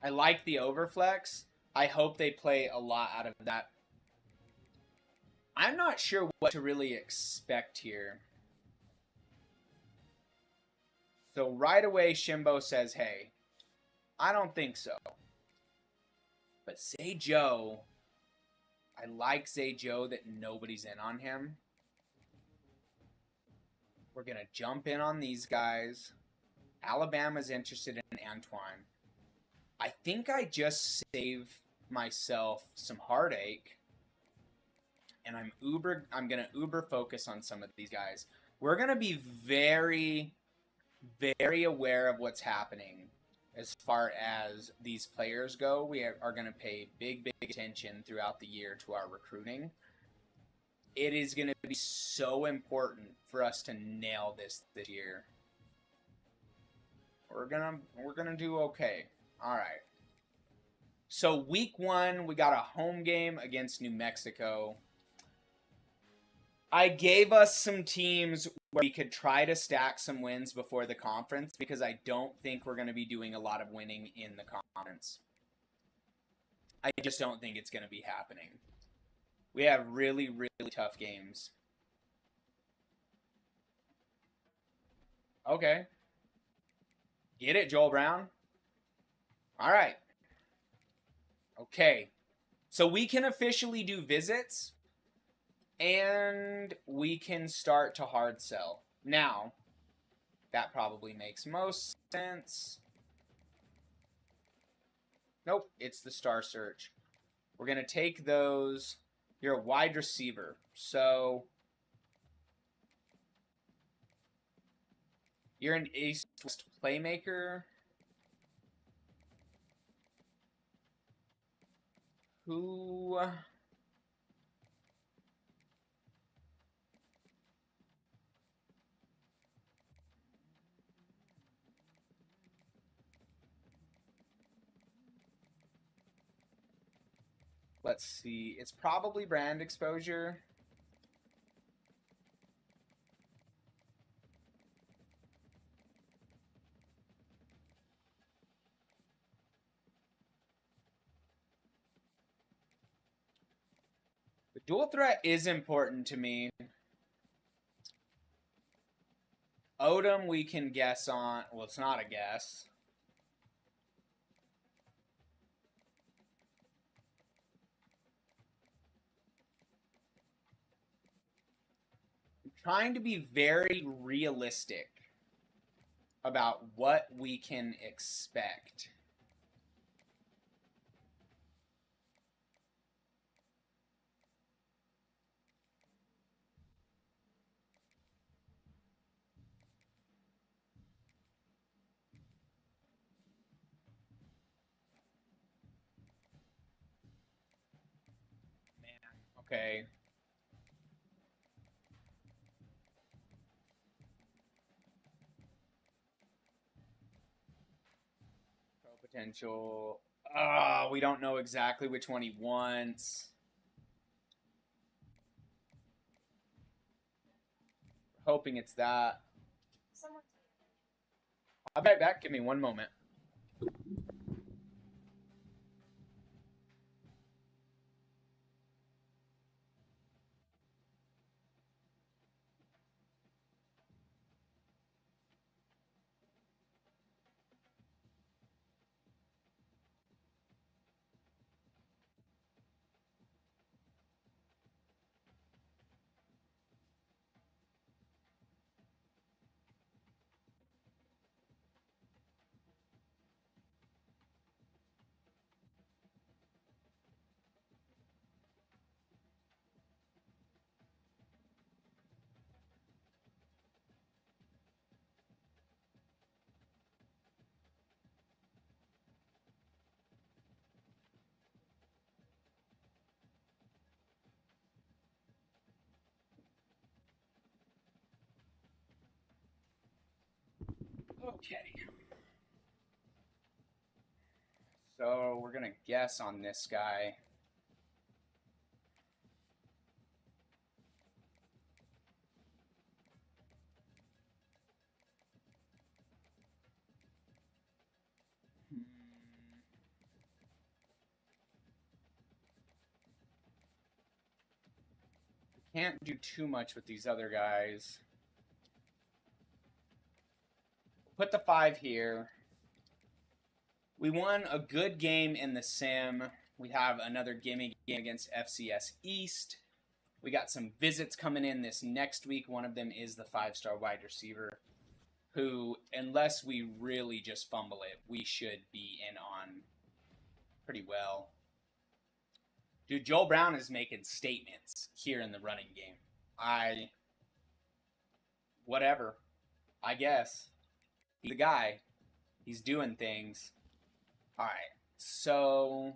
I like the overflex. I hope they play a lot out of that. I'm not sure what to really expect here. So right away, Shimbo says, hey, I don't think so. But Zay Joe, I like Zay Joe that nobody's in on him. We're going to jump in on these guys. Alabama's interested in Antoine. I think I just saved myself some heartache. And I'm going to uber focus on some of these guys. We're going to be very, very aware of what's happening as far as these players go. We are going to pay big, big attention throughout the year to our recruiting. It is going to be so important for us to nail this year. We're gonna do okay. All right. So week 1, we got a home game against New Mexico. I gave us some teams where we could try to stack some wins before the conference because I don't think we're going to be doing a lot of winning in the conference. I just don't think it's going to be happening. We have really, really tough games. Okay. Get it, Joel Brown? All right. Okay. So we can officially do visits and we can start to hard sell. Now, that probably makes most sense. Nope, it's the star search. We're going to take those. You're a wide receiver. So you're an East-West playmaker. Who... Let's see. It's probably brand exposure. The dual threat is important to me. Odom we can guess on. Well, it's not a guess. I'm trying to be very realistic about what we can expect. Man, okay. Pro potential. We don't know exactly which one he wants. Hoping it's that. I'll be right back. Give me one moment. Okay. So we're going to guess on this guy. Can't do too much with these other guys. Put the 5 here. We won a good game in the sim. We have another gimme game against FCS East. We got some visits coming in this next week. One of them is the 5-star wide receiver, who, unless we really just fumble it, we should be in on pretty well. Dude, Joel Brown is making statements here in the running game. Whatever. I guess. He's the guy. He's doing things. All right. So,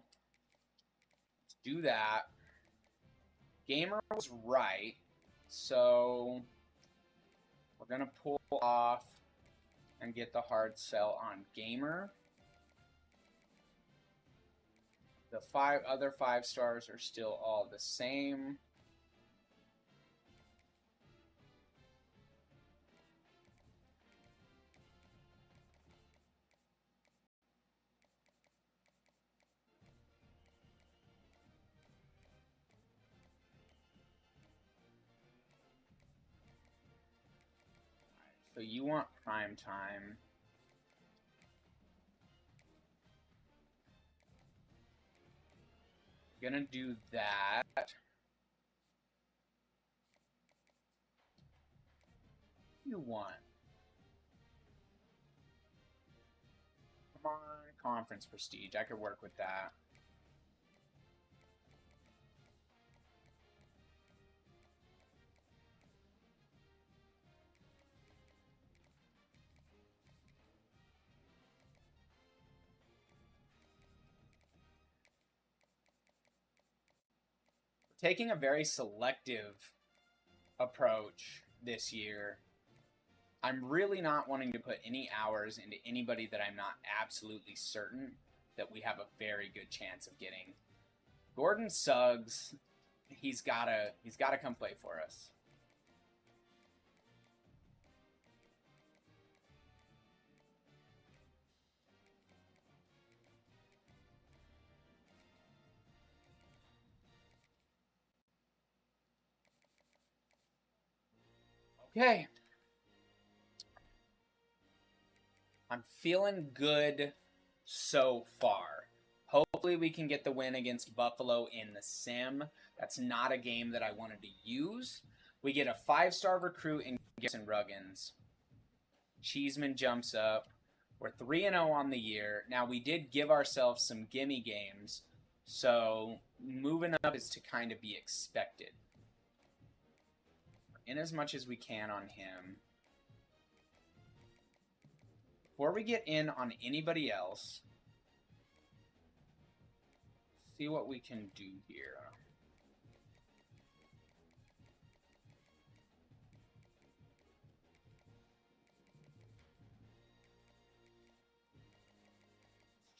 let's do that. Gamer was right. So, we're going to pull off and get the hard sell on Gamer. The 5 other 5 stars are still all the same. So you want prime time. Gonna do that. You want? Come on, conference prestige. I could work with that. Taking a very selective approach this year. I'm really not wanting to put any hours into anybody that I'm not absolutely certain that we have a very good chance of getting. Gordon Suggs, he's gotta come play for us. Okay. I'm feeling good so far. Hopefully we can get the win against Buffalo in the sim. That's not a game that I wanted to use. We get a 5-star recruit in Garrison Ruggins. Cheeseman jumps up. We're 3-0 on the year. Now, we did give ourselves some gimme games, so moving up is to kind of be expected. In as much as we can on him. Before we get in on anybody else, see what we can do here.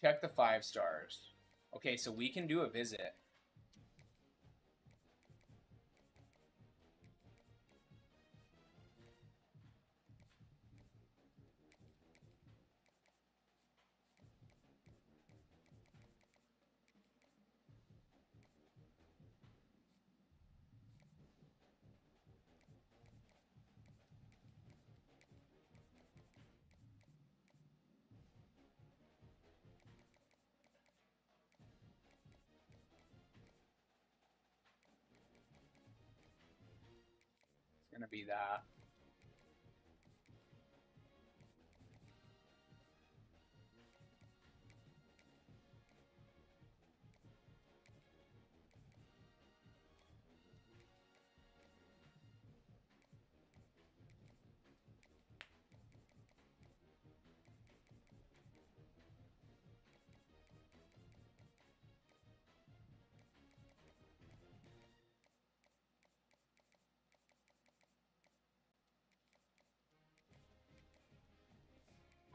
Check the 5 stars. Okay, so we can do a visit. It's going to be that.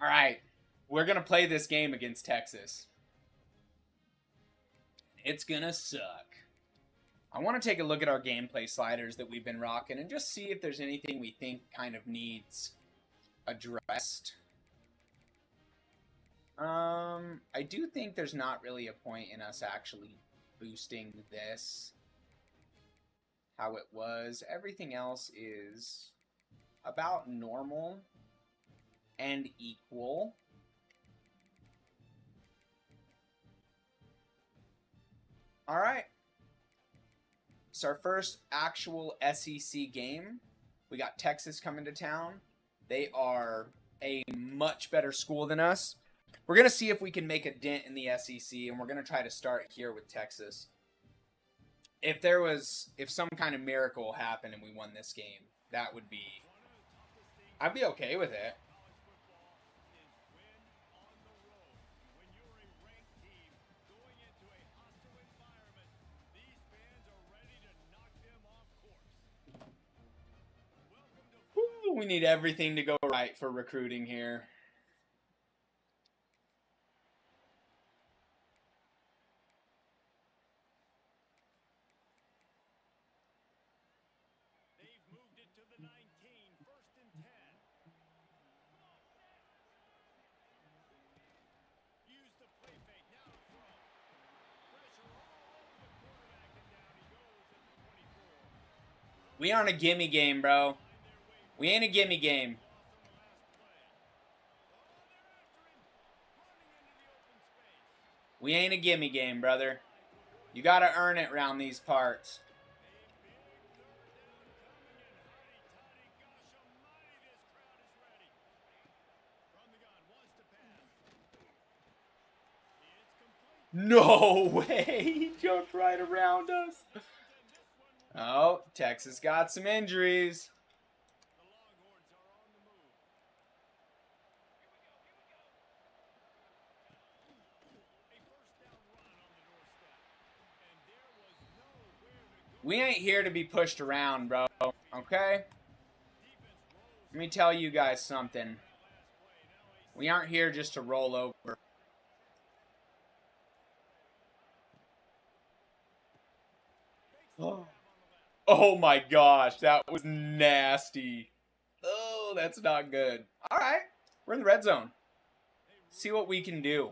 All right. We're going to play this game against Texas. It's going to suck. I want to take a look at our gameplay sliders that we've been rocking and just see if there's anything we think kind of needs addressed. I do think there's not really a point in us actually boosting this how it was. Everything else is about normal and equal. All right. It's our first actual SEC game. We got Texas coming to town. They are a much better school than us. We're going to see if we can make a dent in the SEC, and we're going to try to start here with Texas. If some kind of miracle happened and we won this game, I'd be okay with it. Woo, we need everything to go right for recruiting here. We aren't a gimme game, bro. We ain't a gimme game. We ain't a gimme game, brother. You gotta earn it around these parts. No way! He jumped right around us. Oh, Texas got some injuries. We ain't here to be pushed around, bro. Okay? Let me tell you guys something. We aren't here just to roll over. Oh my gosh, that was nasty. Oh, that's not good. All right, we're in the red zone. See what we can do.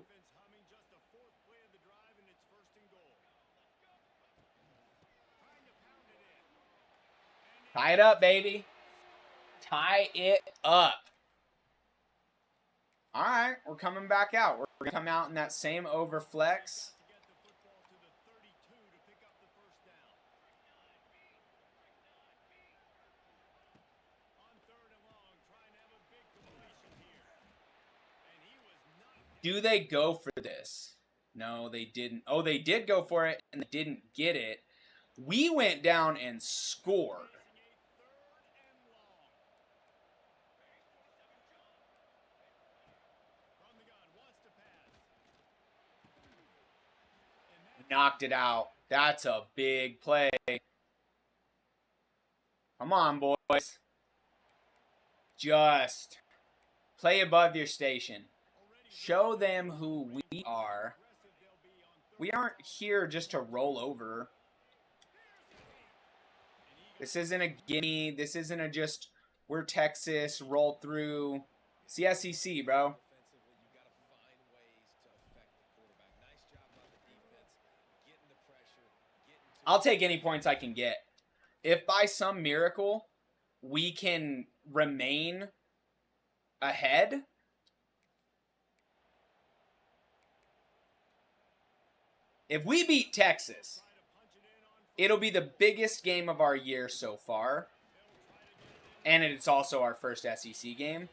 Tie it up, baby. Tie it up. All right, we're coming back out. We're going to come out in that same overflex. Do they go for this? No, they didn't. Oh, they did go for it, and they didn't get it. We went down and scored. Knocked it out. That's a big play. Come on, boys. Just play above your station. Show them who we are. We aren't here just to roll over. This isn't a gimme. This isn't a just, we're Texas, roll through. It's the SEC, bro. I'll take any points I can get. If by some miracle we can remain ahead, if we beat Texas, it'll be the biggest game of our year so far. And it's also our first SEC game.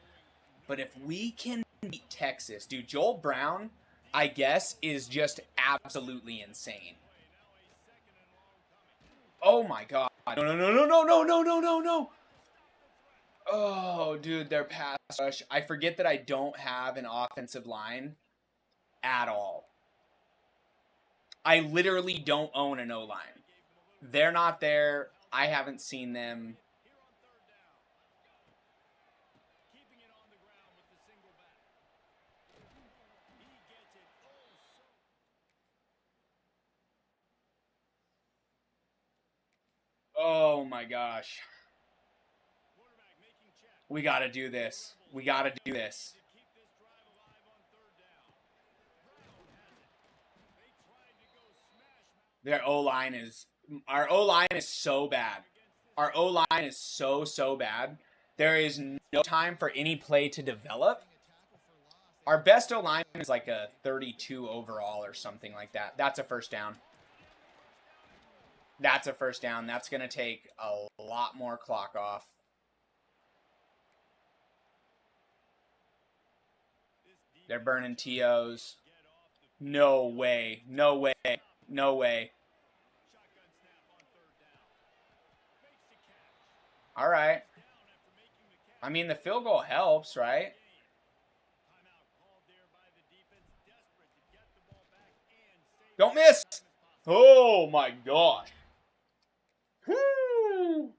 But if we can beat Texas, dude, Joel Brown, I guess, is just absolutely insane. Oh my god. No. Oh, dude, their pass rush. I forget that I don't have an offensive line at all. I literally don't own an O-line. They're not there. I haven't seen them. Oh my gosh. We got to do this. We got to do this. Their O-line is... Our O-line is so bad. Our O-line is so bad. There is no time for any play to develop. Our best O-line is like a 32 overall or something like that. That's a first down. That's a first down. That's going to take a lot more clock off. They're burning TOs. No way. No way. No way. All right. I mean, the field goal helps, right? Don't miss. Oh, my gosh. Woo.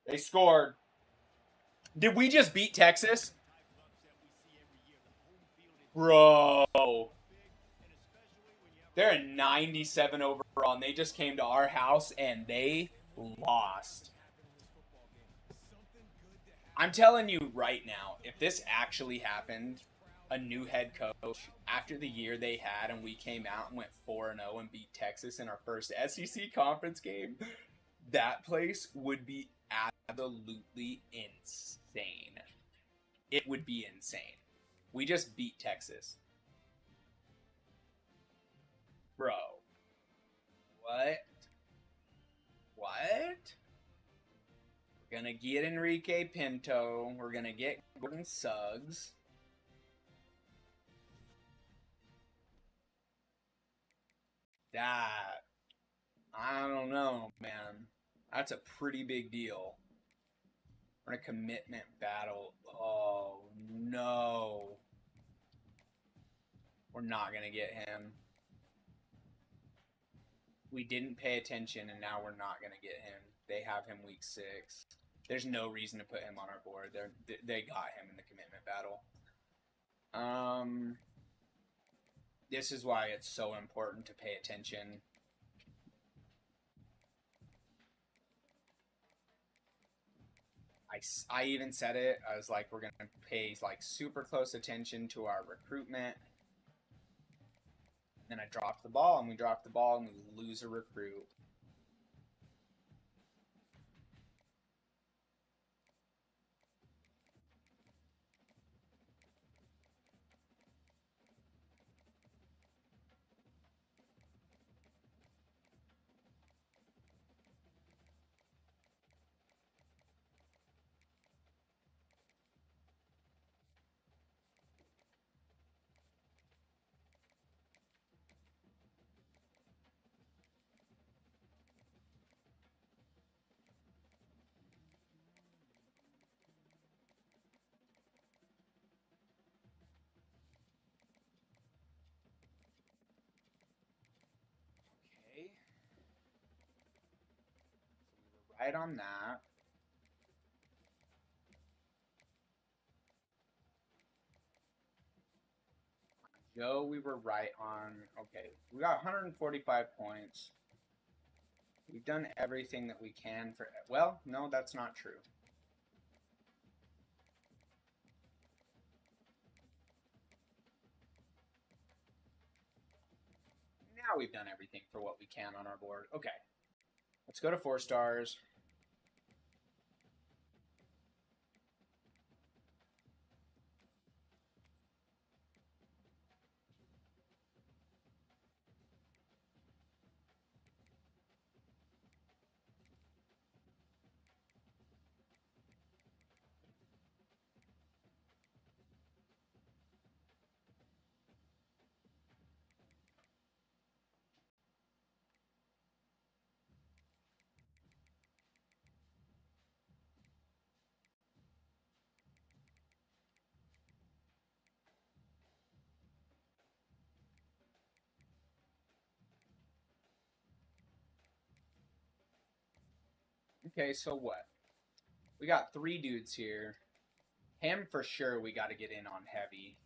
They scored. Did we just beat Texas? Bro. They're a 97 overall, and they just came to our house, and they lost. I'm telling you right now, if this actually happened, a new head coach, after the year they had, and we came out and went 4-0 and beat Texas in our first SEC conference game, that place would be absolutely insane. It would be insane. We just beat Texas. Bro. What? What? We're going to get Enrique Pinto. We're going to get Gordon Suggs. That, I don't know, man. That's a pretty big deal. We're in a commitment battle. Oh, no. We're not going to get him. We didn't pay attention, and now we're not going to get him. They have him week 6. There's no reason to put him on our board. They got him in the commitment battle. This is why it's so important to pay attention. I even said it. I was like, we're going to pay like super close attention to our recruitment. And I dropped the ball, and we dropped the ball, and we lose a recruit. Okay. So we were right on that. Joe, we were right on. Okay, we got 145 points. We've done everything that we can for... Well, no, that's not true. Now we've done everything for what we can on our board. Okay, let's go to 4 stars. Okay, so what? We got 3 dudes here. Him for sure we got to get in on heavy.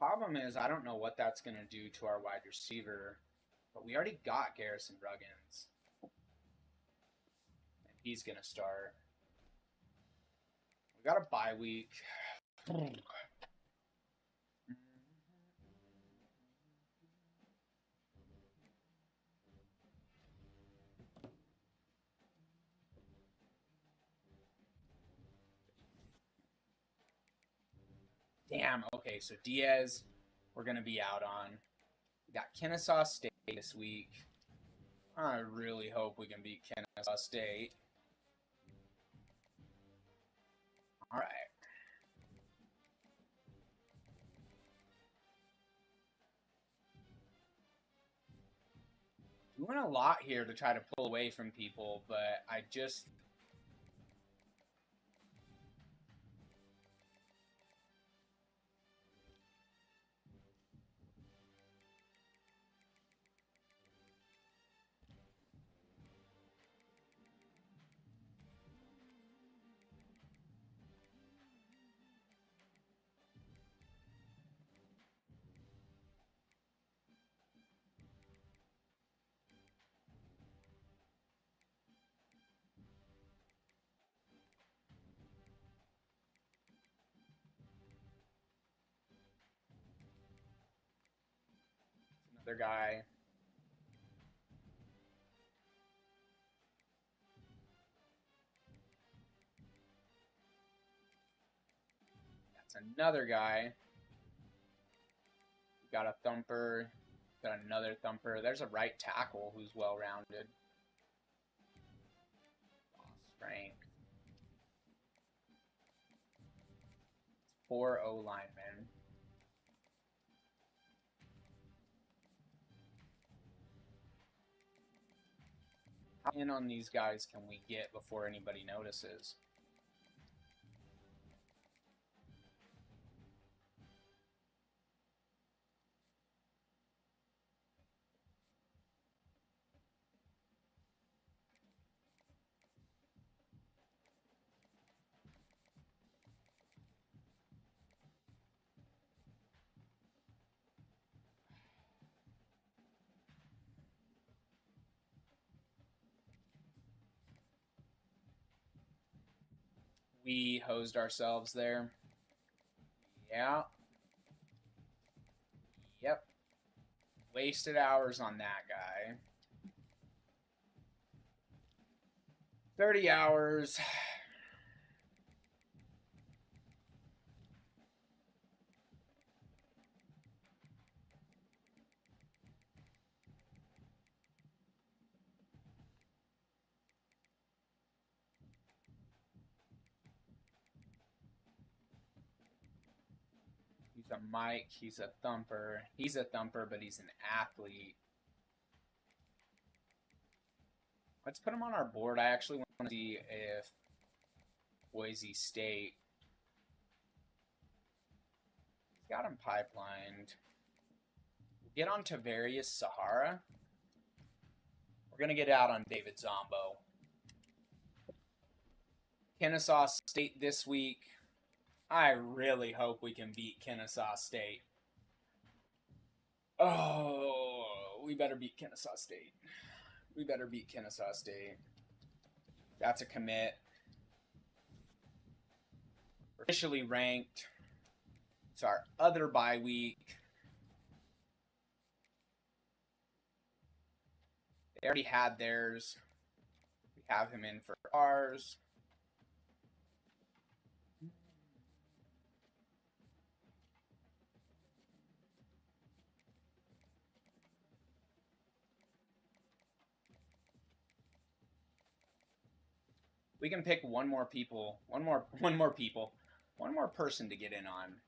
problem is I don't know what that's going to do to our wide receiver, but we already got Garrison Ruggins. And he's going to start. We got a bye week. Damn, okay, so Diaz, we're going to be out on. We got Kennesaw State this week. I really hope we can beat Kennesaw State. All right. Doing a lot here to try to pull away from people, but I just... Another guy. That's another guy. Got a thumper. Got another thumper. There's a right tackle who's well-rounded. Strength. 4 O linemen. How in on these guys can we get before anybody notices? We hosed ourselves there. Yeah. Yep. Wasted hours on that guy. 30 hours. He's a Mike. He's a thumper. He's a thumper, but he's an athlete. Let's put him on our board. I actually want to see if Boise State... He's got him pipelined. Get on Tavarius Sahara. We're going to get out on David Zombo. Kennesaw State this week. I really hope we can beat Kennesaw State. Oh, we better beat Kennesaw State. We better beat Kennesaw State. That's a commit. We're officially ranked. It's our other bye week. They already had theirs. We have him in for ours. We can pick one more person to get in on.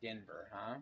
Denver, huh?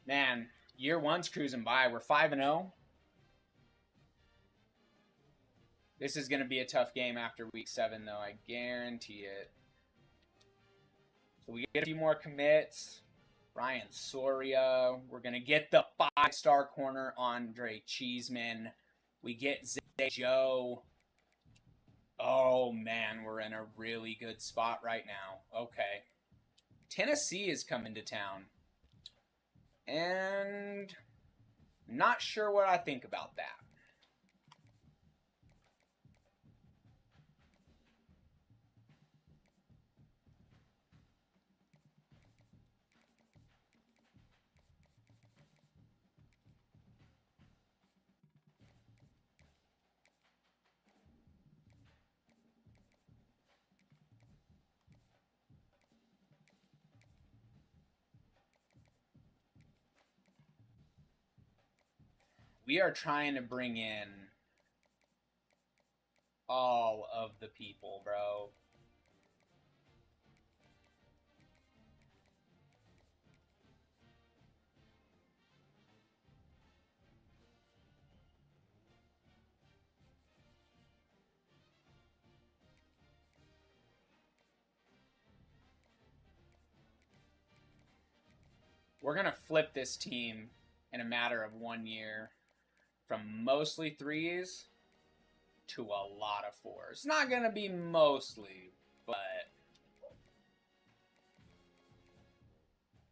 Man, year one's cruising by. We're 5-0. This is going to be a tough game after week 7, though. I guarantee it. So we get a few more commits. Ryan Soria. We're going to get the 5-star corner, Andre Cheeseman. We get Zay Joe. Oh, man, we're in a really good spot right now. Okay. Tennessee is coming to town. And not sure what I think about that. We are trying to bring in all of the people, bro. We're going to flip this team in a matter of 1 year from mostly threes to a lot of fours. Not going to be mostly, but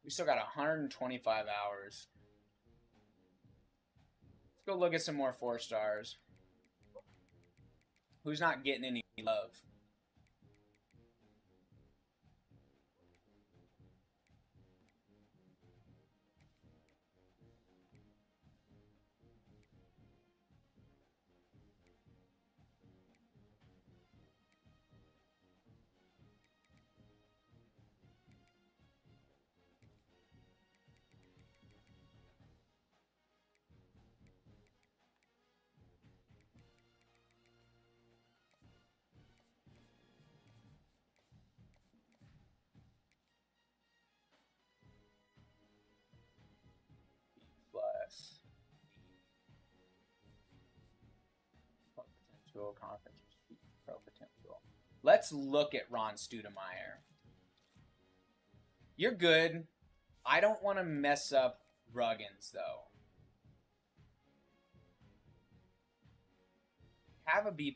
we still got 125 hours. Let's go look at some more 4-stars. Who's not getting any love? Plus potential conference pro potential. Let's look at Ron Studemeyer. You're good. I don't want to mess up Ruggins, though. Have a B+.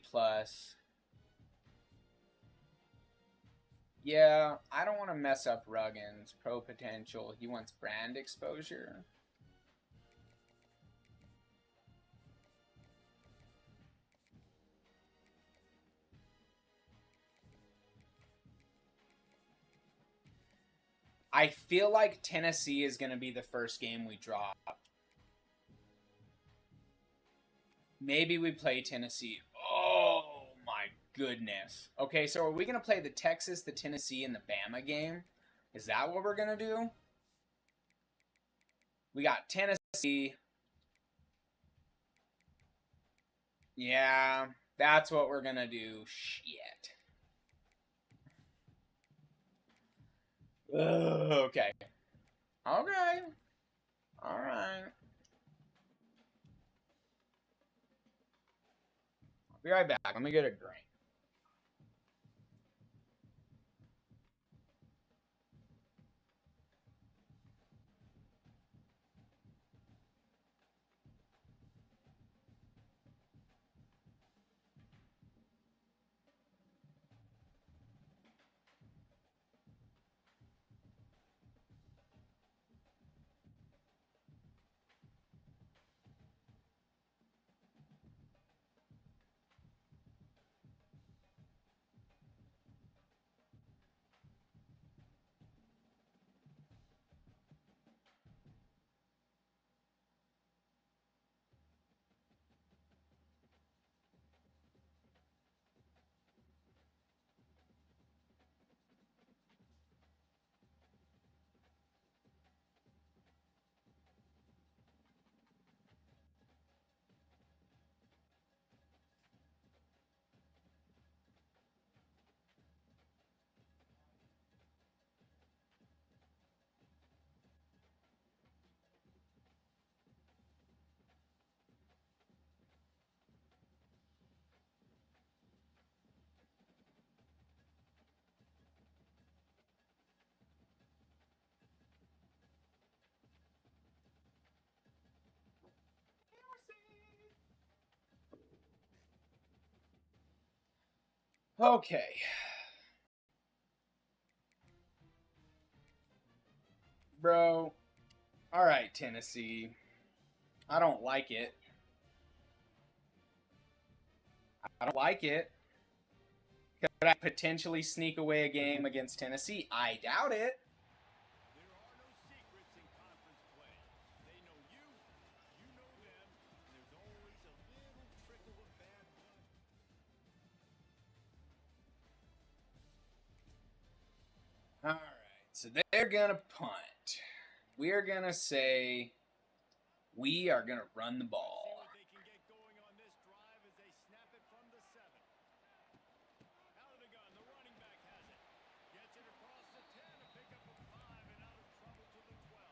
Yeah, I don't want to mess up Ruggins. Pro potential. He wants brand exposure. I feel like Tennessee is going to be the first game we drop. Maybe we play Tennessee. Oh my goodness. Okay, so are we going to play the Texas, the Tennessee, and the Bama game? Is that what we're going to do? We got Tennessee. Yeah, that's what we're going to do. Shit. Okay. Okay. All right. I'll be right back. Let me get a drink. Okay. Bro. All right, Tennessee. I don't like it. I don't like it. Could I potentially sneak away a game against Tennessee? I doubt it. There are no secrets in conference play. They know you know them, and there's always a little trickle of bad blood. All right, so they're going to punt. We're going to say we are going to run the ball. See what they can get going on this drive as they snap it from the 7. Out of the gun, the running back has it. Gets it across the 10, a pickup of 5, and out of trouble to the 12.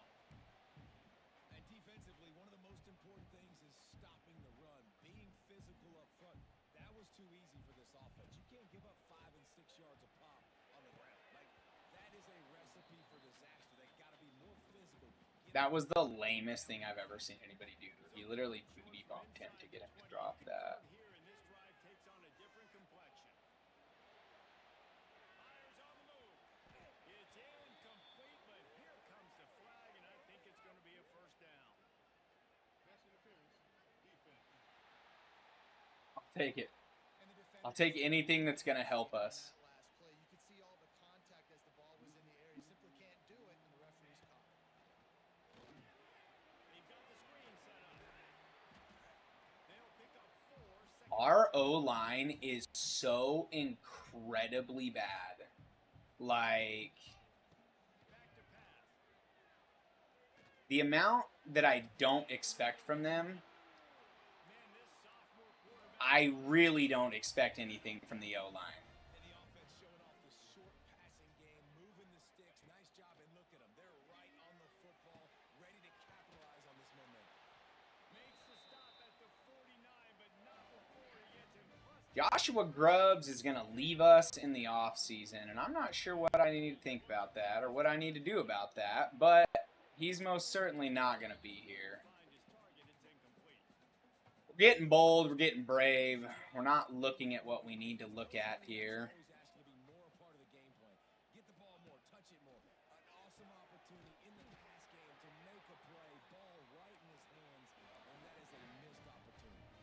And defensively, one of the most important things is stopping the run, being physical up front. That was too easy for this offense. You can't give up 5 and 6 yards a pop on the ground. Like, that is a recipe for disaster. They got to be more physical. That was the lamest thing I've ever seen anybody do. He literally booty bumped him to get him to drop that. Here, and this drive takes on a different complexion. Fires on the move. It's incomplete, but here comes the flag, and I think it's going to be a first down. Pass interference, defense. I'll take it. I'll take anything that's going to help us. You could see all the contact as the ball was in the air. You simply can't do it, and the referee's caught it. They've got the screen set up. They'll pick up 4. Our O-line is so incredibly bad. Like, the amount that I don't expect from them, I really don't expect anything from the O-line. And the offense showing off the short passing game, moving the sticks. Nice job, and look at them. They're right on the football, ready to capitalize on this momentum. Makes the stop at the 49, but not before he gets him. Joshua Grubbs is going to leave us in the offseason, and I'm not sure what I need to think about that or what I need to do about that, but he's most certainly not going to be here. We're getting bold, we're getting brave, we're not looking at what we need to look at here. Get the ball more, touch it more. An awesome opportunity in the pass game to make a play. Ball right in his hands, and that is a missed opportunity.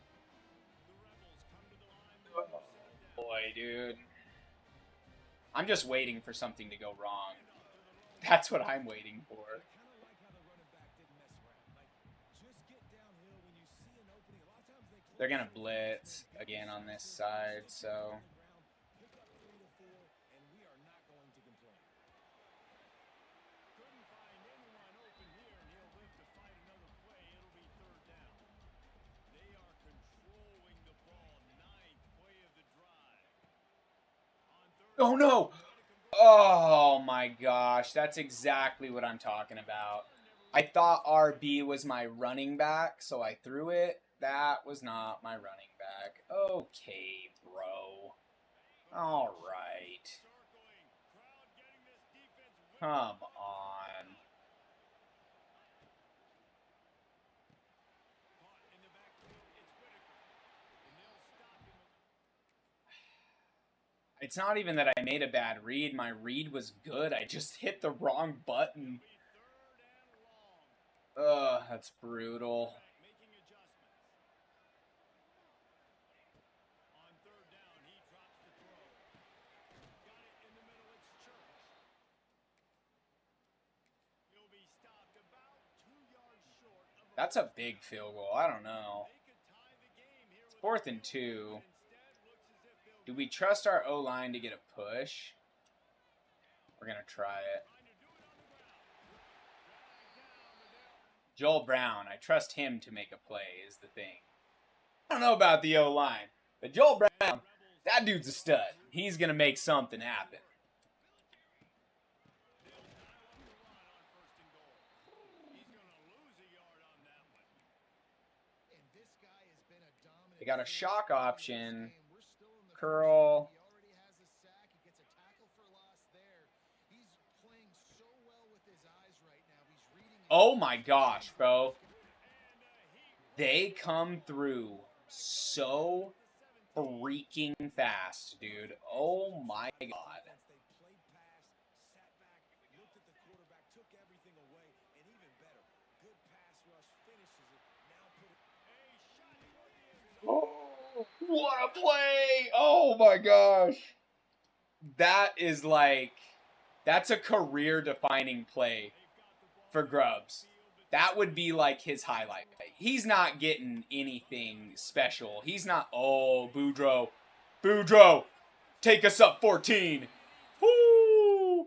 The Rebels come to the line. Oh, boy, dude. I'm just waiting for something to go wrong. That's what I'm waiting for. I kind of like how the running back didn't mess around. Like, just get downhill when you see an opening. A lot of times They're going to blitz again on this side, so... pick up 3 to 4, and we are not going to complain. Couldn't find anyone open here, and he'll live to fight another play. It'll be 3rd down. They are controlling the ball. 9th play of the drive. On 3rd Oh, no! Oh, my gosh. That's exactly what I'm talking about. I thought RB was my running back, so I threw it. That was not my running back. Okay, bro. All right. Come on. It's not even that I made a bad read. My read was good. I just hit the wrong button. Ugh, that's brutal. On 3rd down, he drops the throw. Got it in the middle. It's Church. He'll be stopped about 2 yards short of a That's a big field goal. I don't know. They could tie the game here It's with 4th and 2. instead looks as if they'll Do we trust our O-line to get a push? We're going to try it. Joel Brown, I trust him to make a play is the thing. I don't know about the O-line, but Joel Brown, that dude's a stud. He's going to make something happen. They got a shock option. Curl. Oh my gosh, bro. They come through so freaking fast, dude. Oh my god. They played pass, sat back, looked at the quarterback, took everything away, and even better, good pass rush finishes it. Now put it. Oh, what a play! Oh my gosh. That is like, that's a career-defining play for Grubbs. That would be like his highlight. He's not getting anything special. He's not, oh, Boudreaux. Boudreaux, take us up 14. Woo!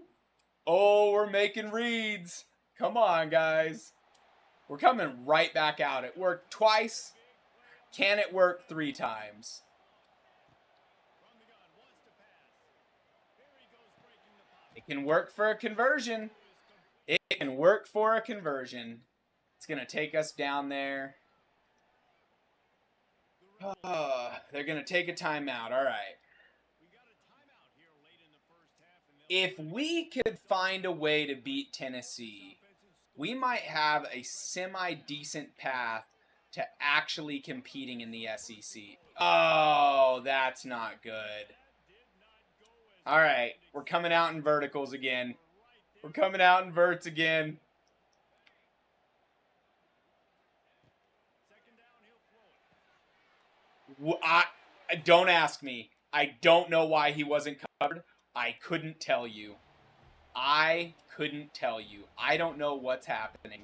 Oh, we're making reads. Come on, guys. We're coming right back out. It worked twice. Can it work 3 times? It can work for a conversion. It can work for a conversion. It's going to take us down there. They're going to take a timeout. All right. If we could find a way to beat Tennessee, we might have a semi-decent path to actually competing in the SEC. Oh, that's not good. All right, we're coming out in verticals again. We're coming out in verts again. Don't ask me. I don't know why he wasn't covered. I couldn't tell you. I couldn't tell you. I don't know what's happening.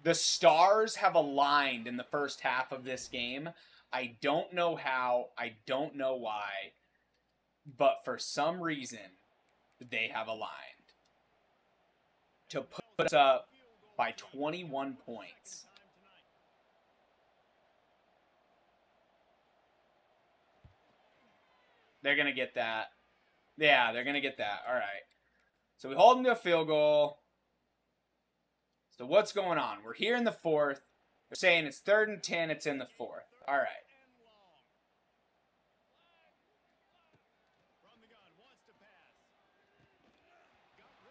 The stars have aligned in the first half of this game. I don't know how. I don't know why. But for some reason, they have aligned to put us up by 21 points. They're going to get that. Yeah, they're going to get that. All right. So we hold them to a field goal. So what's going on? We're here in the 4th. They're saying it's 3rd and 10. It's in the 4th. All right.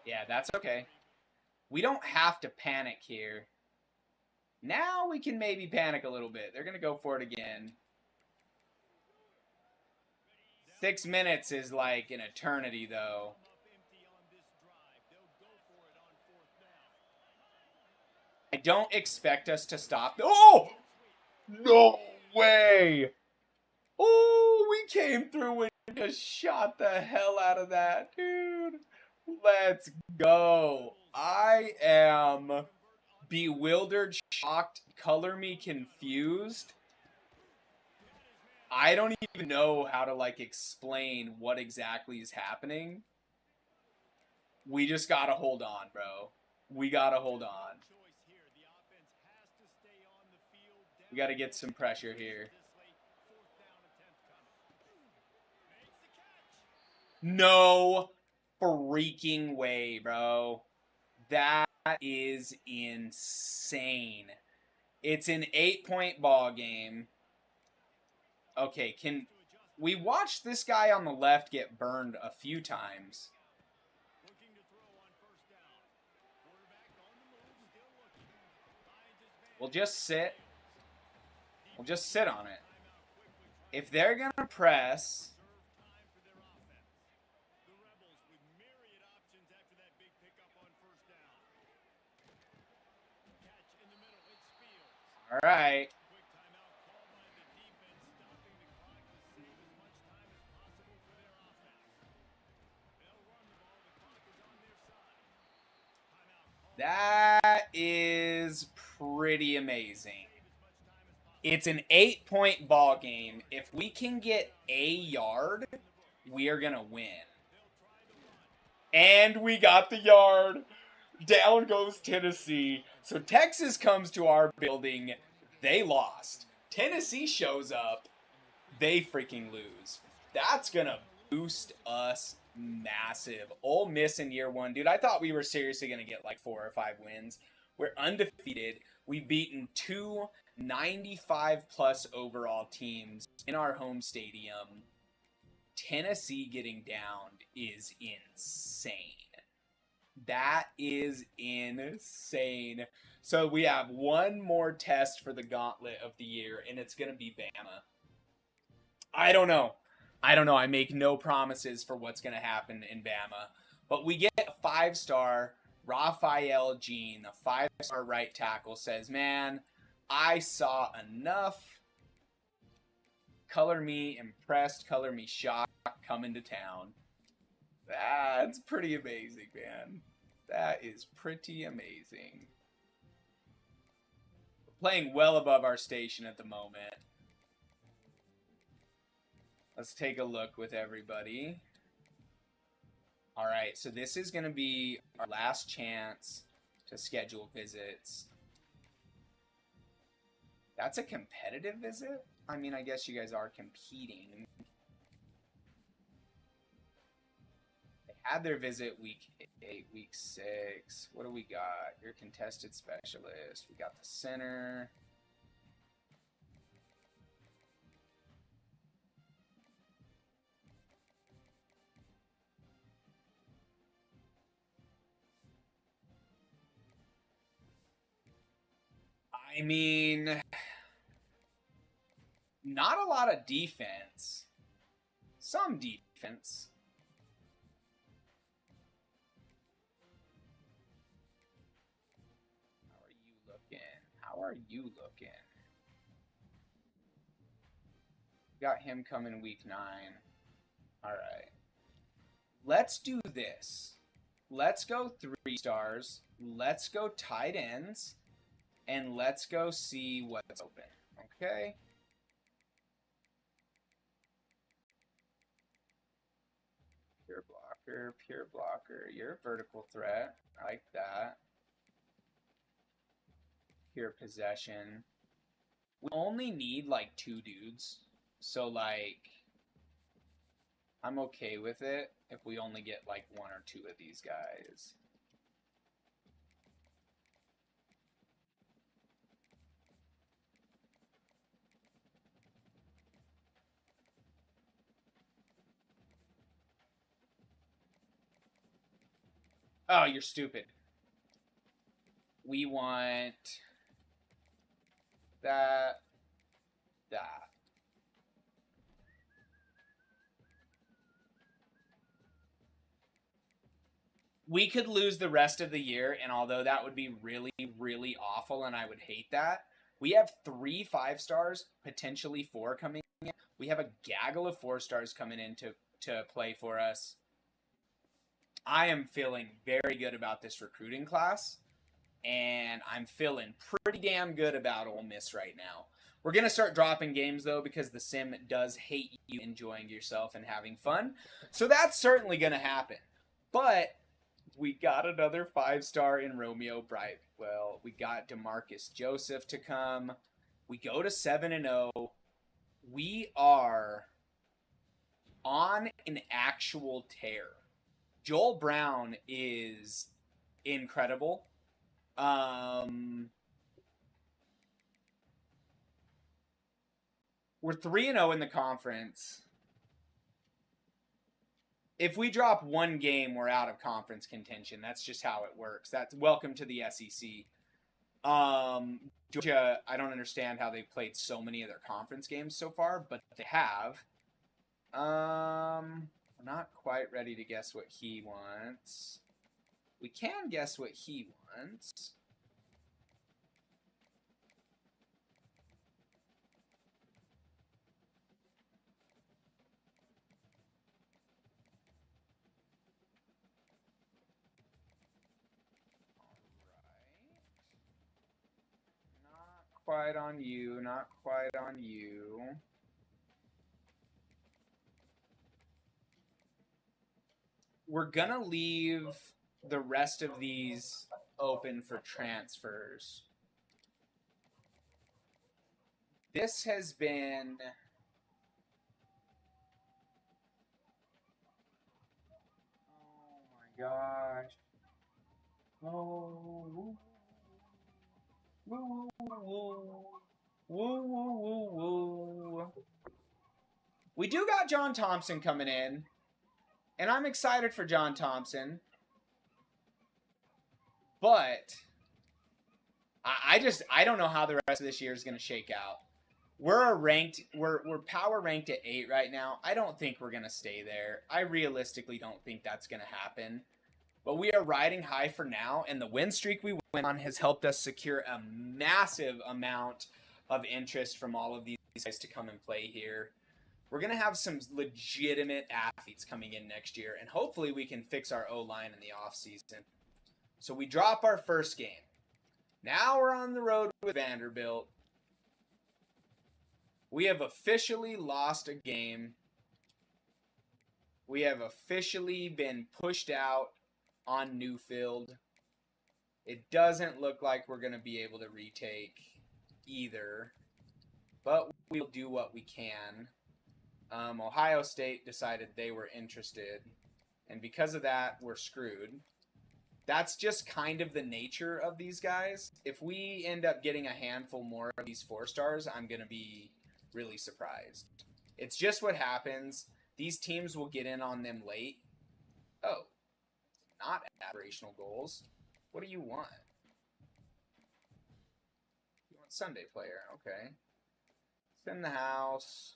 Yeah, that's okay. We don't have to panic here. Now we can maybe panic a little bit. They're going to go for it again. 6 minutes is like an eternity, though. I don't expect us to stop. Oh! No way! Oh, we came through and just shot the hell out of that, dude. Let's go. I am bewildered, shocked, color me confused. I don't even know how to, like, explain what exactly is happening. We just gotta hold on, bro. We gotta hold on. We gotta get some pressure here. No freaking way, bro. That is insane. It's an 8-point ball game. Okay, can we watch this guy on the left get burned a few times? We'll just sit. We'll just sit on it. If they're going to press... All right. That is pretty amazing. It's an 8-point ball game. If we can get a yard, we are going to win. And we got the yard. Down goes Tennessee. So Texas comes to our building. They lost. Tennessee shows up. They freaking lose. That's going to boost us massive. Ole Miss in year 1. Dude, I thought we were seriously going to get like 4 or 5 wins. We're undefeated. We've beaten 2 95-plus overall teams in our home stadium. Tennessee getting downed is insane. That is insane. So we have one more test for the gauntlet of the year, and it's going to be Bama. I don't know. I make no promises for what's going to happen in Bama. But we get a 5-star. Raphael Jean, the 5-star right tackle, says, man, I saw enough. Color me impressed, color me shocked, coming to town. That's pretty amazing, man. That is pretty amazing. We're playing well above our station at the moment. Let's take a look with everybody. All right, so this is going to be our last chance to schedule visits. That's a competitive visit? I mean, I guess you guys are competing. They had their visit week 8, week 6. What do we got? Your contested specialist. We got the center. I mean, not a lot of defense. Some defense. How are you looking? How are you looking? Got him coming week 9. All right. Let's do this. Let's go 3 stars. Let's go tight ends. And let's go see what's open. Okay? Pure blocker, pure blocker. You're a vertical threat. I like that. Pure possession. We only need like 2 dudes. So like, I'm okay with it if we only get like 1 or 2 of these guys. Oh, you're stupid. We want that. We could lose the rest of the year, and although that would be really, really awful, and I would hate that, we have 3 5-stars, potentially 4 coming in. We have a gaggle of 4-stars coming in to play for us. I am feeling very good about this recruiting class, and I'm feeling pretty damn good about Ole Miss right now. We're going to start dropping games, though, because the sim does hate you enjoying yourself and having fun. So that's certainly going to happen. But we got another 5-star in Romeo Brightwell. We got DeMarcus Joseph to come. We go to 7-0. We are on an actual tear. Joel Brown is incredible. We're 3-0 in the conference. If we drop 1 game, we're out of conference contention. That's just how it works. That's welcome to the SEC. Georgia, I don't understand how they've played so many of their conference games so far, but they have. I'm not quite ready to guess what he wants. We can guess what he wants. Quite on you, not quite on you. We're gonna leave the rest of these open for transfers. This has been oh my gosh. Oh. Woo, woo, woo. Woo, woo, woo, woo. We do got John Thompson coming in, and I'm excited for John Thompson. But I don't know how the rest of this year is going to shake out. We're power ranked at 8 right now. I don't think we're going to stay there. I realistically don't think that's going to happen. But we are riding high for now, and the win streak we went on has helped us secure a massive amount of interest from all of these guys to come and play here. We're going to have some legitimate athletes coming in next year, and hopefully we can fix our O-line in the offseason. So we drop our first game. Now we're on the road with Vanderbilt. We have officially lost a game. We have officially been pushed out on Newfield. It doesn't look like we're going to be able to retake either, but we'll do what we can. Ohio State decided they were interested, and because of that, we're screwed. That's just kind of the nature of these guys. If we end up getting a handful more of these 4-stars, I'm going to be really surprised. It's just what happens. These teams will get in on them late. Oh, not aspirational goals. What do you want? You want Sunday player. Okay. It's in the house.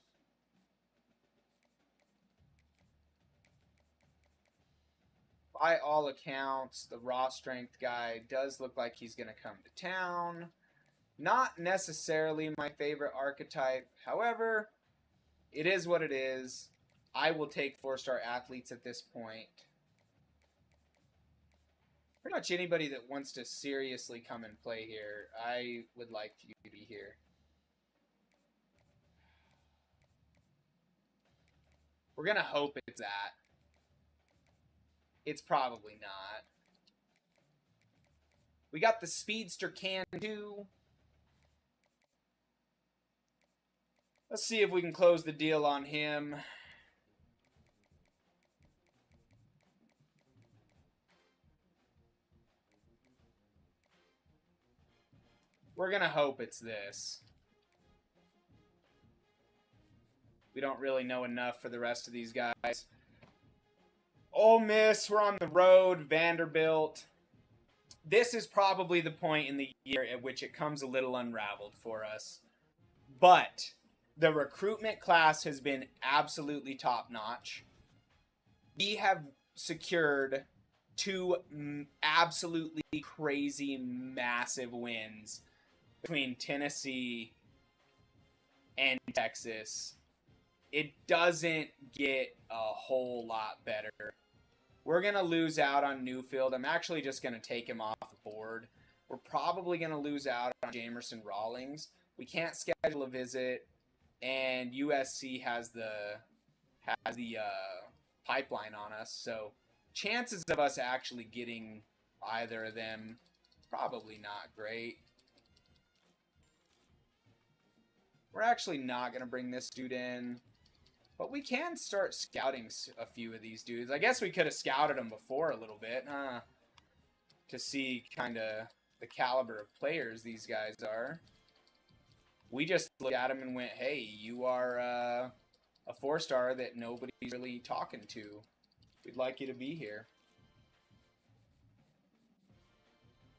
By all accounts, the raw strength guy does look like he's going to come to town. Not necessarily my favorite archetype. However, it is what it is. I will take 4-star athletes at this point. Pretty much anybody that wants to seriously come and play here, I would like you to be here. We're going to hope it's that. It's probably not. We got the Speedster Can Do. Let's see if we can close the deal on him. We're going to hope it's this. We don't really know enough for the rest of these guys. Ole Miss, we're on the road. Vanderbilt. This is probably the point in the year at which it comes a little unraveled for us. But the recruitment class has been absolutely top-notch. We have secured 2 absolutely crazy, massive wins between Tennessee and Texas. It doesn't get a whole lot better. We're going to lose out on Newfield. I'm actually just going to take him off the board. We're probably going to lose out on Jamerson Rawlings. We can't schedule a visit, and USC has the pipeline on us. So chances of us actually getting either of them, probably not great. We're actually not going to bring this dude in. But we can start scouting a few of these dudes. I guess we could have scouted them before a little bit, huh? To see kind of the caliber of players these guys are. We just looked at them and went, hey, you are a 4-star that nobody's really talking to. We'd like you to be here.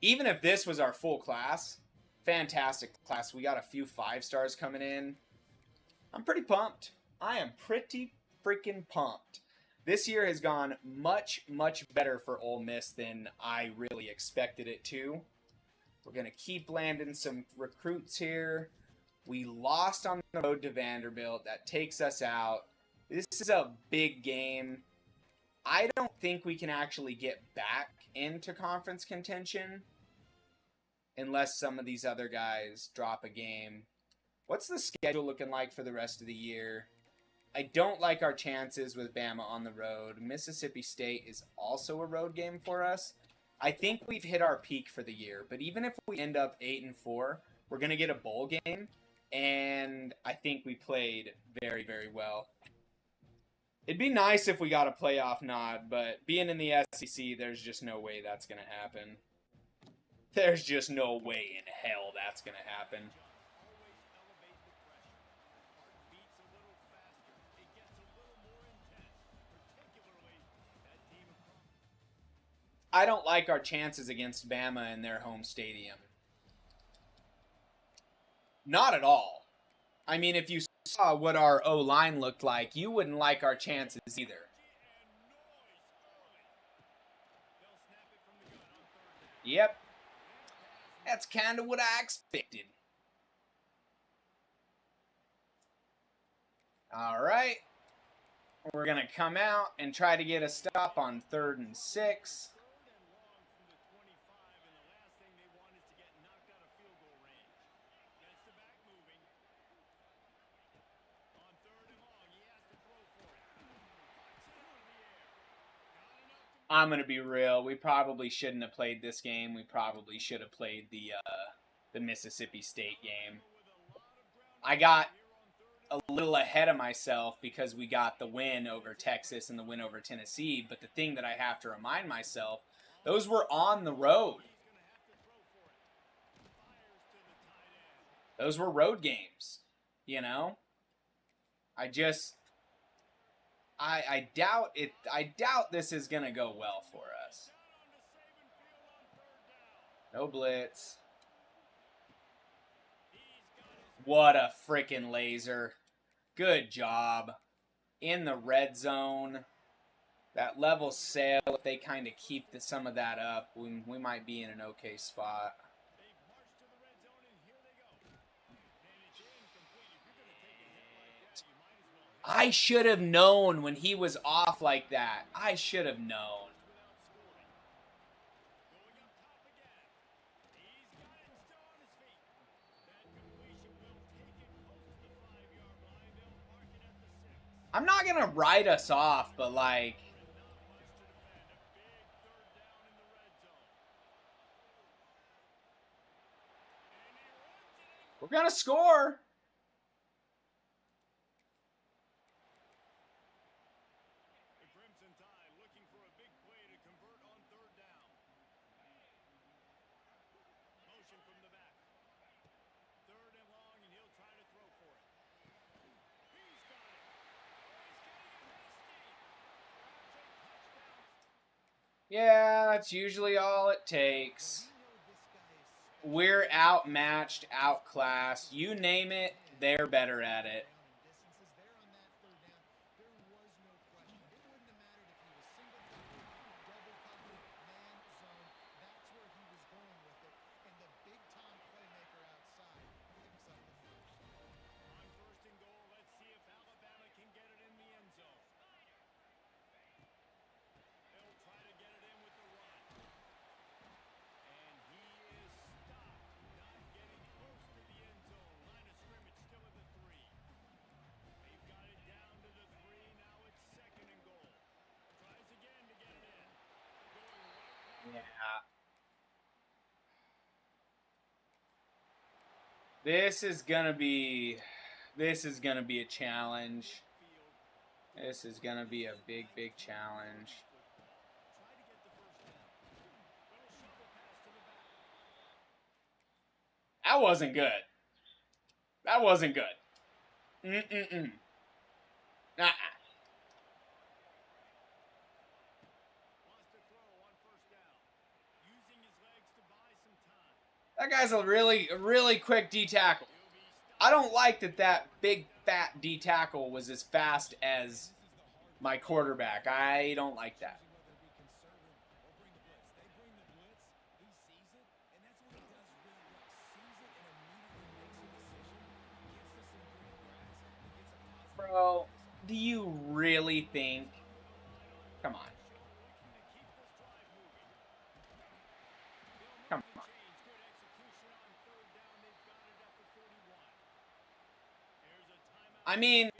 Even if this was our full class, fantastic class. We got a few 5-stars coming in. I'm pretty pumped. I am pretty freaking pumped. This year has gone much, much better for Ole Miss than I really expected it to. We're going to keep landing some recruits here. We lost on the road to Vanderbilt. That takes us out. This is a big game. I don't think we can actually get back into conference contention unless some of these other guys drop a game. What's the schedule looking like for the rest of the year? I don't like our chances with Bama on the road. Mississippi State is also a road game for us. I think we've hit our peak for the year, but even if we end up 8-4, we're going to get a bowl game, and I think we played very, very well. It'd be nice if we got a playoff nod, but being in the SEC, there's just no way that's going to happen. There's just no way in hell that's going to happen. I don't like our chances against Bama in their home stadium. Not at all. I mean, if you saw what our O-line looked like, you wouldn't like our chances either. Yep. That's kind of what I expected. All right. We're going to come out and try to get a stop on 3rd and 6. I'm going to be real. We probably shouldn't have played this game. We probably should have played the Mississippi State game. I got a little ahead of myself because we got the win over Texas and the win over Tennessee. But the thing that I have to remind myself, those were on the road. Those were road games, you know? I doubt it. I doubt this is going to go well for us. No blitz. What a freaking laser. Good job. In the red zone. That level sail, if they kind of keep some of that up, we might be in an okay spot. I should have known when he was off like that. I should have known. I'm not going to write us off, but like... we're going to score. Yeah, that's usually all it takes. We're outmatched, outclassed. You name it, they're better at it. Yeah. This is gonna be a challenge. This is gonna be a big, big challenge. That wasn't good. That wasn't good. Uh-uh. That guy's a really quick D tackle. I don't like that big fat D tackle was as fast as my quarterback. I don't like that. Bro, do you really think? Come on. Come on. I mean,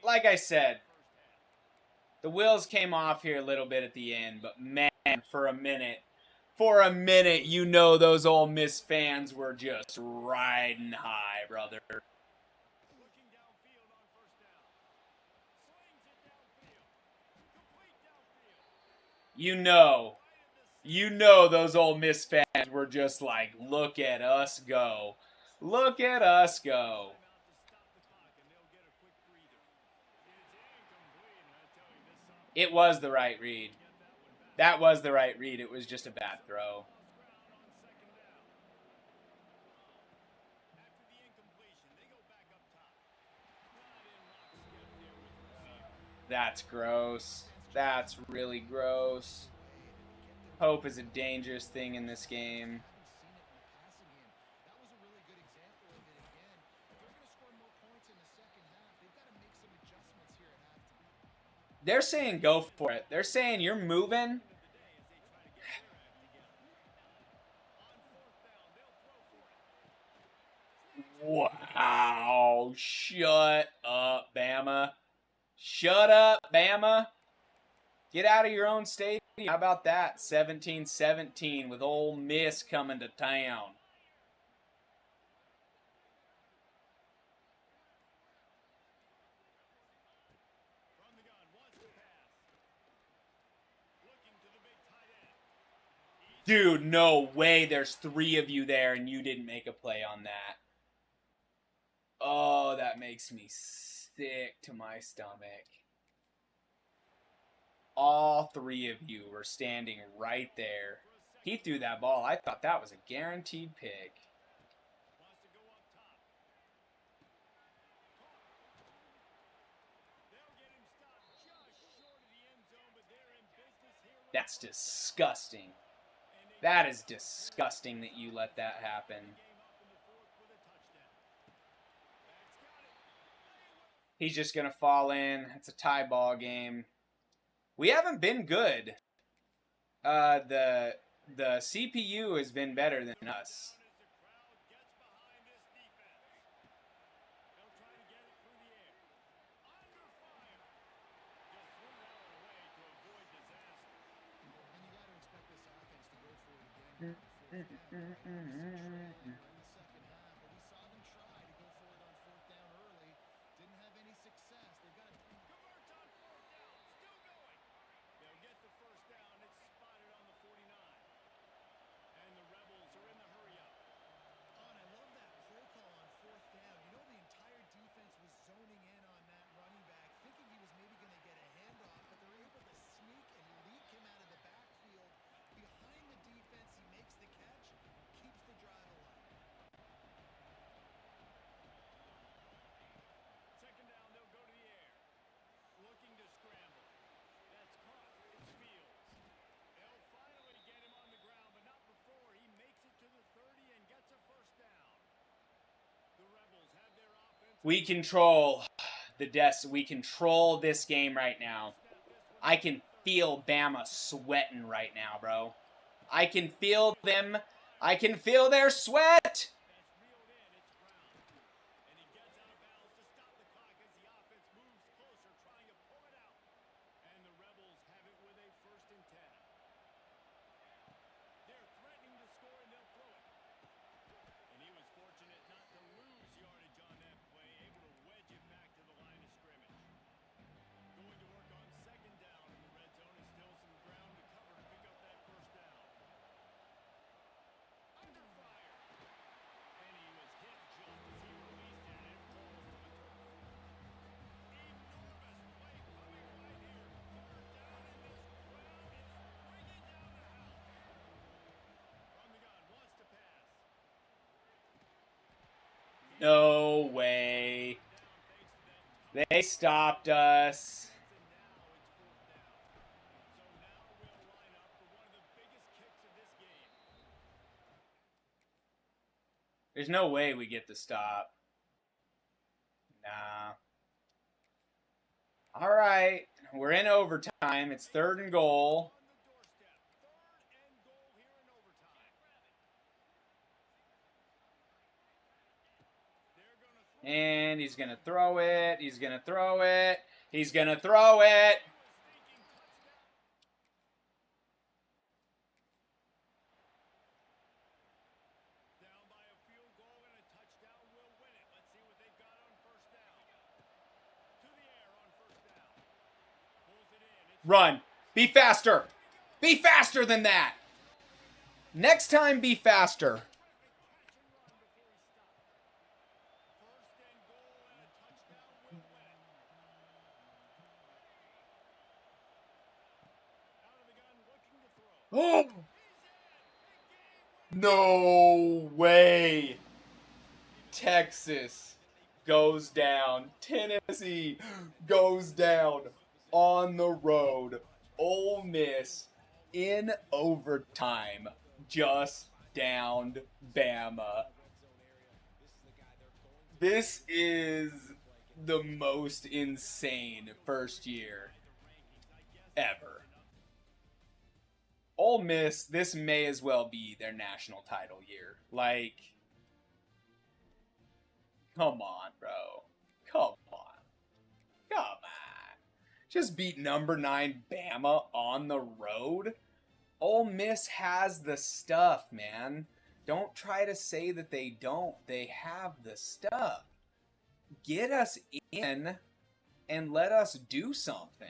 like I said, the wheels came off here a little bit at the end, but man, for a minute, you know those Ole Miss fans were just riding high, brother. You know those Ole Miss fans were just like, look at us go. Look at us go. It was the right read. That was the right read. It was just a bad throw. That's gross. That's really gross. Hope is a dangerous thing in this game. They're saying go for it. They're saying you're moving. Wow. Shut up, Bama. Shut up, Bama. Get out of your own stadium. How about that? 17-17 with Ole Miss coming to town. Dude, no way there's 3 of you there and you didn't make a play on that. Oh, that makes me sick to my stomach. All 3 of you were standing right there. He threw that ball. I thought that was a guaranteed pick. That's disgusting. That is disgusting that you let that happen. He's just going to fall in. It's a tie ball game. We haven't been good. The CPU has been better than us. We control we control this game right now. I can feel Bama sweating right now, bro. I can feel them. I can feel their sweat. No way. They stopped us. There's no way we get the stop. Nah. All right. We're in overtime. It's 3rd and goal. And he's going to throw it. He's going to throw it. He's going to throw it. Run. Be faster. Be faster than that. Next time, be faster. Oh! No way! Texas goes down. Tennessee goes down on the road. Ole Miss in overtime just downed Bama. This is the most insane first year ever. Ole Miss, this may as well be their national title year. Like, come on, bro. Come on. Come on. Just beat number 9 Bama on the road. Ole Miss has the stuff, man. Don't try to say that they don't. They have the stuff. Get us in and let us do something.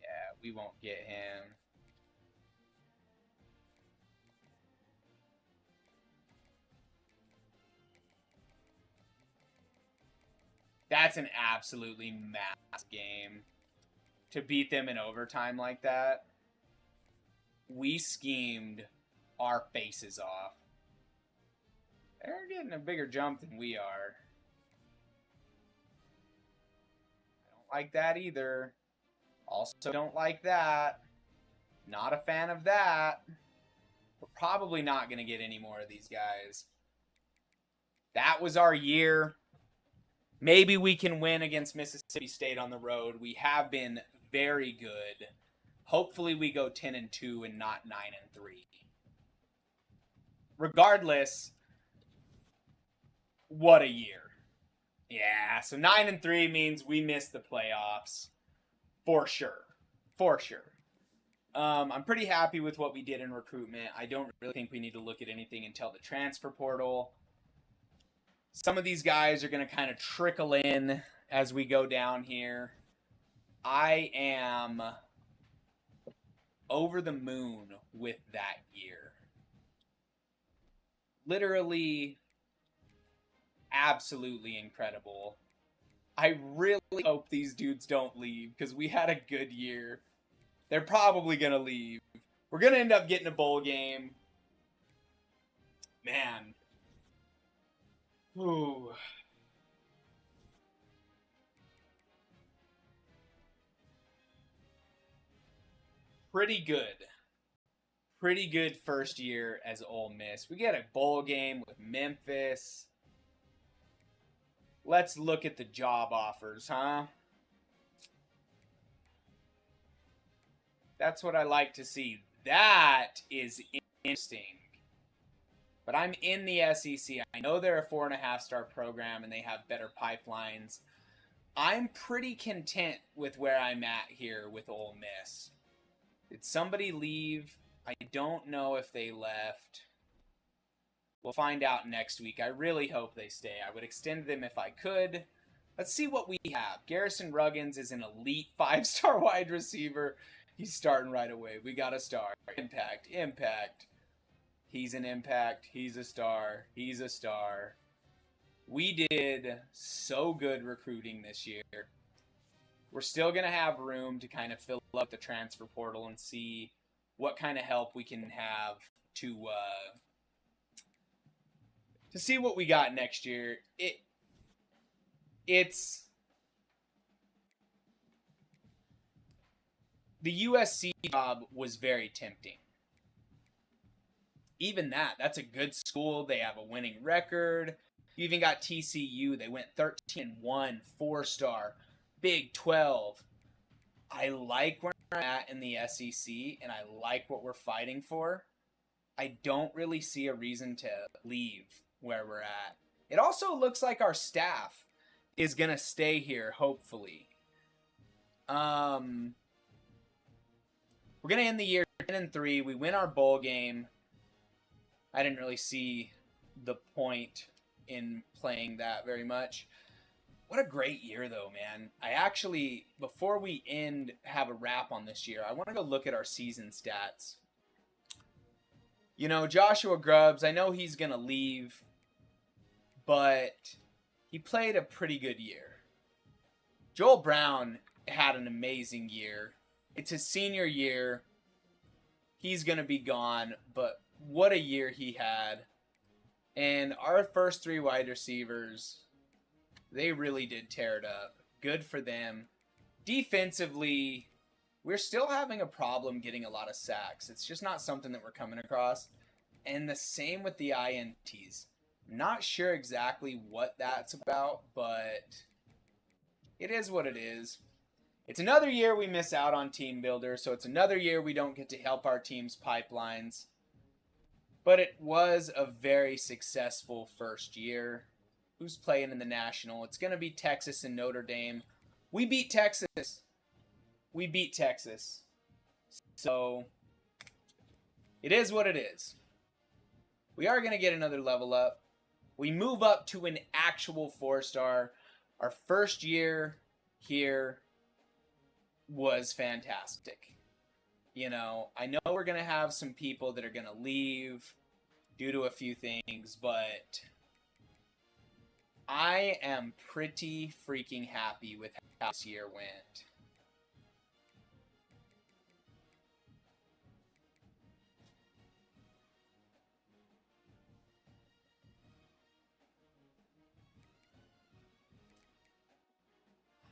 Yeah, we won't get him. That's an absolutely massive game. To beat them in overtime like that, we schemed our faces off. They're getting a bigger jump than we are. I don't like that either. Also don't like that. Not a fan of that. We're probably not going to get any more of these guys. That was our year. Maybe we can win against Mississippi State on the road. We have been very good. Hopefully we go 10-2 and not 9-3. Regardless, what a year. Yeah, so 9-3 means we miss the playoffs. For sure. For sure. I'm pretty happy with what we did in recruitment. I don't really think we need to look at anything until the transfer portal. Some of these guys are going to kind of trickle in as we go down here. I am over the moon with that year. Literally, absolutely incredible. I really hope these dudes don't leave because we had a good year. They're probably going to leave. We're going to end up getting a bowl game. Man. Ooh. Pretty good. Pretty good first year as Ole Miss. We get a bowl game with Memphis. Let's look at the job offers, huh? That's what I like to see. That is interesting. But I'm in the SEC. I know they're a 4.5-star program and they have better pipelines. I'm pretty content with where I'm at here with Ole Miss. Did somebody leave? I don't know if they left. We'll find out next week. I really hope they stay. I would extend them if I could. Let's see what we have. Garrison Ruggins is an elite 5-star wide receiver. He's starting right away. We got a star. Impact. Impact. He's an impact. He's a star. He's a star. We did so good recruiting this year. We're still going to have room to kind of fill up the transfer portal and see what kind of help we can have to see what we got next year. It's the USC job was very tempting. Even that's a good school. They have a winning record. You even got TCU. They went 13-1, 4-star, Big 12. I like where we're at in the SEC, and I like what we're fighting for. I don't really see a reason to leave where we're at. It also looks like our staff is going to stay here, hopefully. We're going to end the year 10-3. We win our bowl game. I didn't really see the point in playing that very much. What a great year, though, man. I actually, before we have a wrap on this year, I want to go look at our season stats. You know, Joshua Grubbs, I know he's going to leave, but he played a pretty good year. Joel Brown had an amazing year. It's his senior year. He's going to be gone, but what a year he had. And our first 3 wide receivers, they really did tear it up. Good for them. Defensively, we're still having a problem getting a lot of sacks. It's just not something that we're coming across. And the same with the INTs. Not sure exactly what that's about, but it is what it is. It's another year we miss out on Team Builder, so it's another year we don't get to help our team's pipelines. But it was a very successful first year. Who's playing in the National? It's going to be Texas and Notre Dame. We beat Texas. We beat Texas. So, it is what it is. We are going to get another level up. We move up to an actual 4-star. Our first year here was fantastic. You know, I know we're going to have some people that are going to leave due to a few things, but I am pretty freaking happy with how this year went.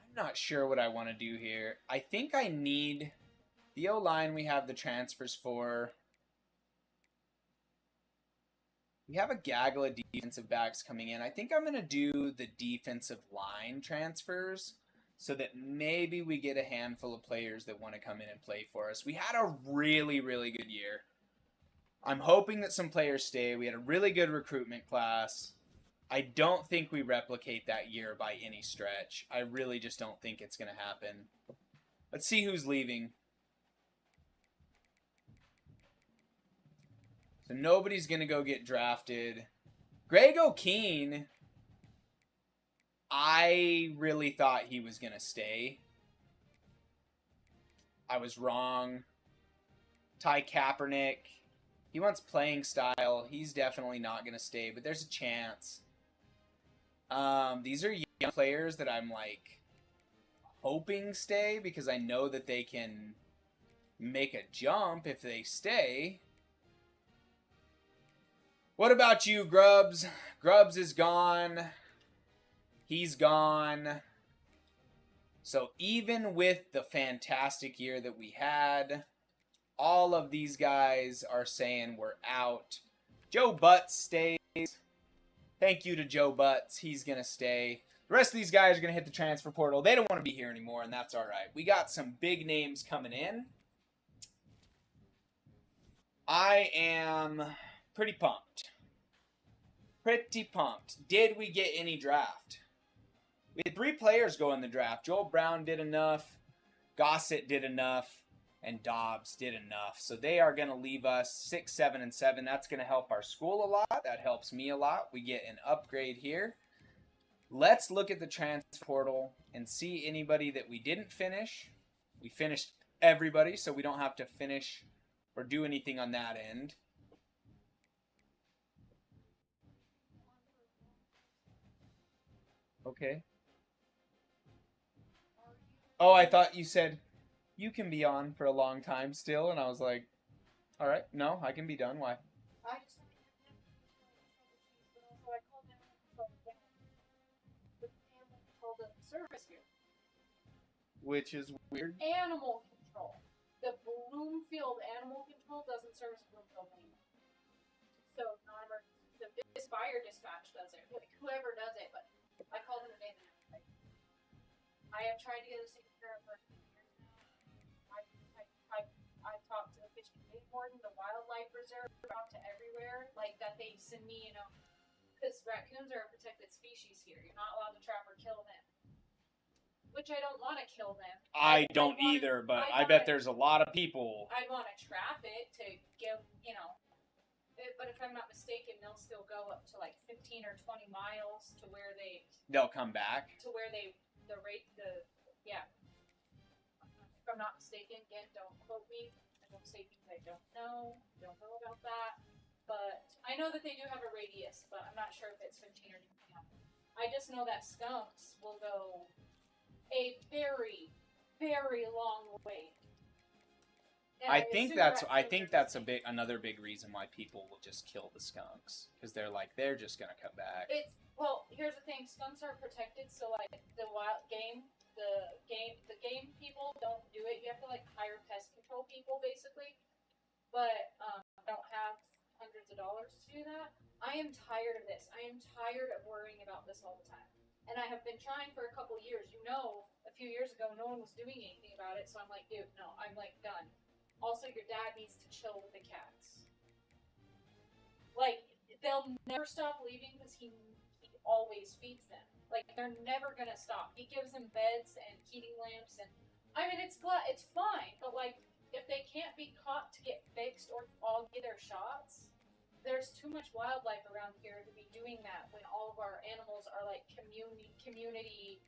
I'm not sure what I want to do here. I think I need the O-line we have the transfers for. We have a gaggle of defensive backs coming in. I think I'm going to do the defensive line transfers so that maybe we get a handful of players that want to come in and play for us. We had a really, really good year. I'm hoping that some players stay. We had a really good recruitment class. I don't think we replicate that year by any stretch. I really just don't think it's going to happen. Let's see who's leaving. So nobody's going to go get drafted. Greg O'Keen, I really thought he was going to stay. I was wrong. Ty Kaepernick, he wants playing style. He's definitely not going to stay, but there's a chance. These are young players that I'm like hoping stay because I know that they can make a jump if they stay. What about you, Grubbs? Grubbs is gone. He's gone. So even with the fantastic year that we had, all of these guys are saying we're out. Joe Butts stays. Thank you to Joe Butts. He's going to stay. The rest of these guys are going to hit the transfer portal. They don't want to be here anymore, and that's all right. We got some big names coming in. I am pretty pumped. Pretty pumped. Did we get any draft? We had 3 players go in the draft. Joel Brown did enough. Gossett did enough. And Dobbs did enough. So they are going to leave us 6, 7, and 7. That's going to help our school a lot. That helps me a lot. We get an upgrade here. Let's look at the transfer portal and see anybody that we didn't finish. We finished everybody, so we don't have to finish or do anything on that end. Okay. Oh, I thought you said you can be on for a long time still, and I was like, all right, no, I can be done. Why? I just but also I called them but animal control doesn't service here. Which is weird. Animal control. The Bloomfield animal control doesn't service Bloomfield anymore. So non-emergency. So this fire dispatch does it. Like whoever does it, but I called them today. Like, I have tried to get this taken care of for a few years now. I've talked to the fish and game warden, the wildlife reserve, talked to everywhere, like that they send me, you know, because raccoons are a protected species here. You're not allowed to trap or kill them. Which I don't want to kill them. I don't either, but I bet there's a lot of people. I'd want to trap it to give, you know. But if I'm not mistaken, they'll still go up to like 15 or 20 miles to where they'll come back. To where yeah. If I'm not mistaken, again, don't quote me. I don't say things I don't know about that. But I know that they do have a radius, but I'm not sure if it's 15 or 20 miles. I just know that skunks will go a very, very long way. And I think assume that's raccoons are the same. another big reason why people will just kill the skunks, because they're like, they're just gonna come back. Well, here's the thing: skunks are protected, so like the wild game, the game people don't do it. You have to like hire pest control people basically, but I don't have hundreds of dollars to do that. I am tired of this. I am tired of worrying about this all the time, and I have been trying for a couple years. You know, a few years ago, no one was doing anything about it, so I'm like, dude, no, I'm like done. Also, your dad needs to chill with the cats. Like, they'll never stop leaving because he always feeds them. Like, they're never gonna stop. He gives them beds and heating lamps, and I mean, it's fine. But like, if they can't be caught to get fixed or all get their shots, there's too much wildlife around here to be doing that when all of our animals are like community.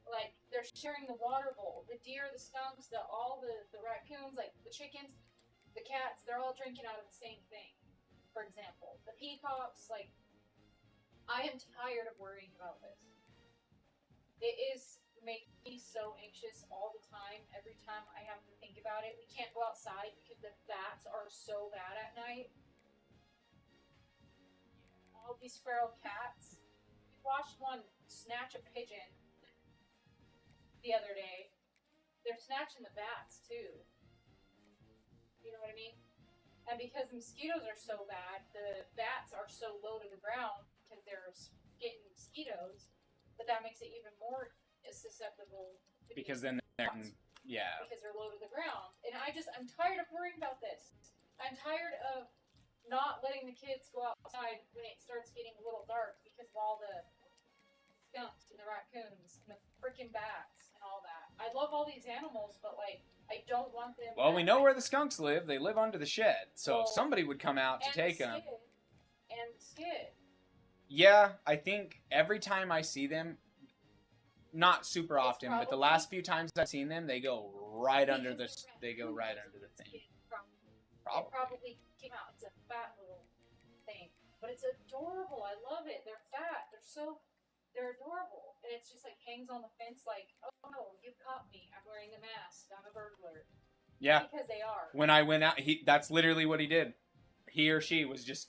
Like, they're sharing the water bowl. The deer, the skunks, the raccoons, like the chickens, the cats, they're all drinking out of the same thing. For example, the peacocks, like, I am tired of worrying about this. It is making me so anxious all the time. Every time I have to think about it, we can't go outside because the bats are so bad at night. All these feral cats. We watched one snatch a pigeon the other day. They're snatching the bats too. You know what I mean? And because mosquitoes are so bad, the bats are so low to the ground because they're getting mosquitoes, but that makes it even more susceptible. Because then they're, yeah. Because they're low to the ground. And I'm tired of worrying about this. I'm tired of not letting the kids go outside when it starts getting a little dark because of all the skunks and the raccoons and the freaking bats and all that. I love all these animals, but like, I don't want them. Well, we know where the skunks live. They live under the shed. So if somebody would come out to take them. And the skid. Yeah, I think every time I see them, not super often, but the last few times I've seen them, they go right under the thing. It probably came out. It's a fat little thing, but it's adorable. I love it. They're fat. They're adorable, and it's just like hangs on the fence. Like, oh no, you've caught me. I'm wearing a mask. I'm a burglar. Yeah. Because they are. When I went out, that's literally what he did. He or she was just,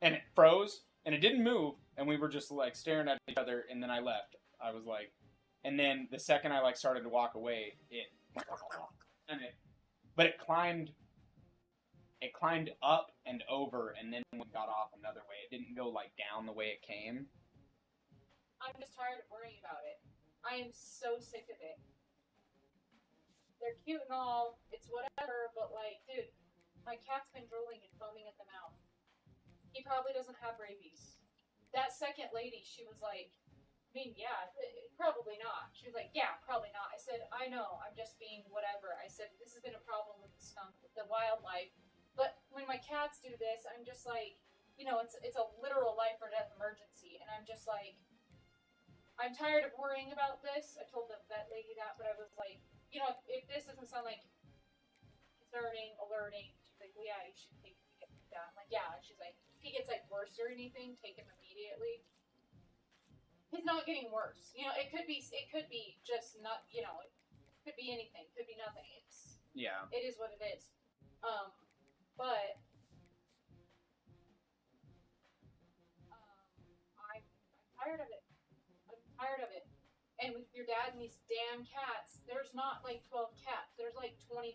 and it froze, and it didn't move, and we were just like staring at each other, and then I left. I was like, and then the second I like started to walk away, but it climbed up and over, and then got off another way. It didn't go like down the way it came. I'm just tired of worrying about it. I am so sick of it. They're cute and all, it's whatever, but like, dude, my cat's been drooling and foaming at the mouth. He probably doesn't have rabies. That second lady, she was like, I mean, yeah, probably not. She was like, yeah, probably not. I said, I know, I'm just being whatever. I said, this has been a problem with the skunk, with the wildlife. But when my cats do this, I'm just like, you know, it's a literal life or death emergency. And I'm just like, I'm tired of worrying about this. I told the vet lady that, but I was like, you know, if this doesn't sound like concerning, alerting, she's like, well, yeah, you should take that. I'm like, yeah. And she's like, if he gets like worse or anything, take him immediately. He's not getting worse. You know, it could be just not, you know, it could be anything, could be nothing. It is what it is. But I'm tired of it. I'm tired of it. And with your dad and these damn cats, there's not like 12 cats. There's like 25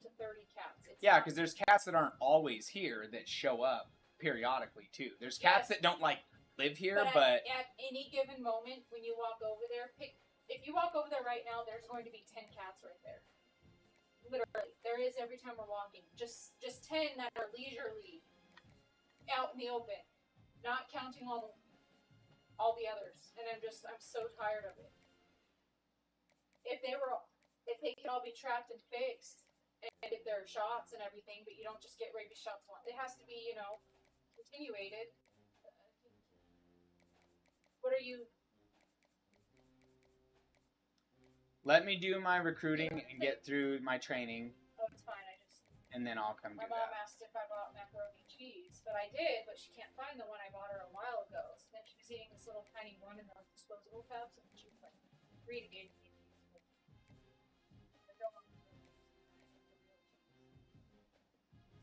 to 30 cats. Because there's cats that aren't always here that show up periodically too. There's cats that don't like live here, but at any given moment when you walk over there, if you walk over there right now, there's going to be 10 cats right there. Literally, there is every time we're walking. Just 10 that are leisurely out in the open, not counting all the others. And I'm so tired of it. If they could all be trapped and fixed and get their shots and everything, but you don't just get rabies shots once. It has to be, you know, continuated. What are you? let me do my recruiting and get through my training. Oh, it's fine. And then I'll come do My that. mom asked if I bought macaroni cheese, but I did, but she can't find the one I bought her a while ago. So then she was eating this little tiny one in those disposable cups, and she was like, "Read it."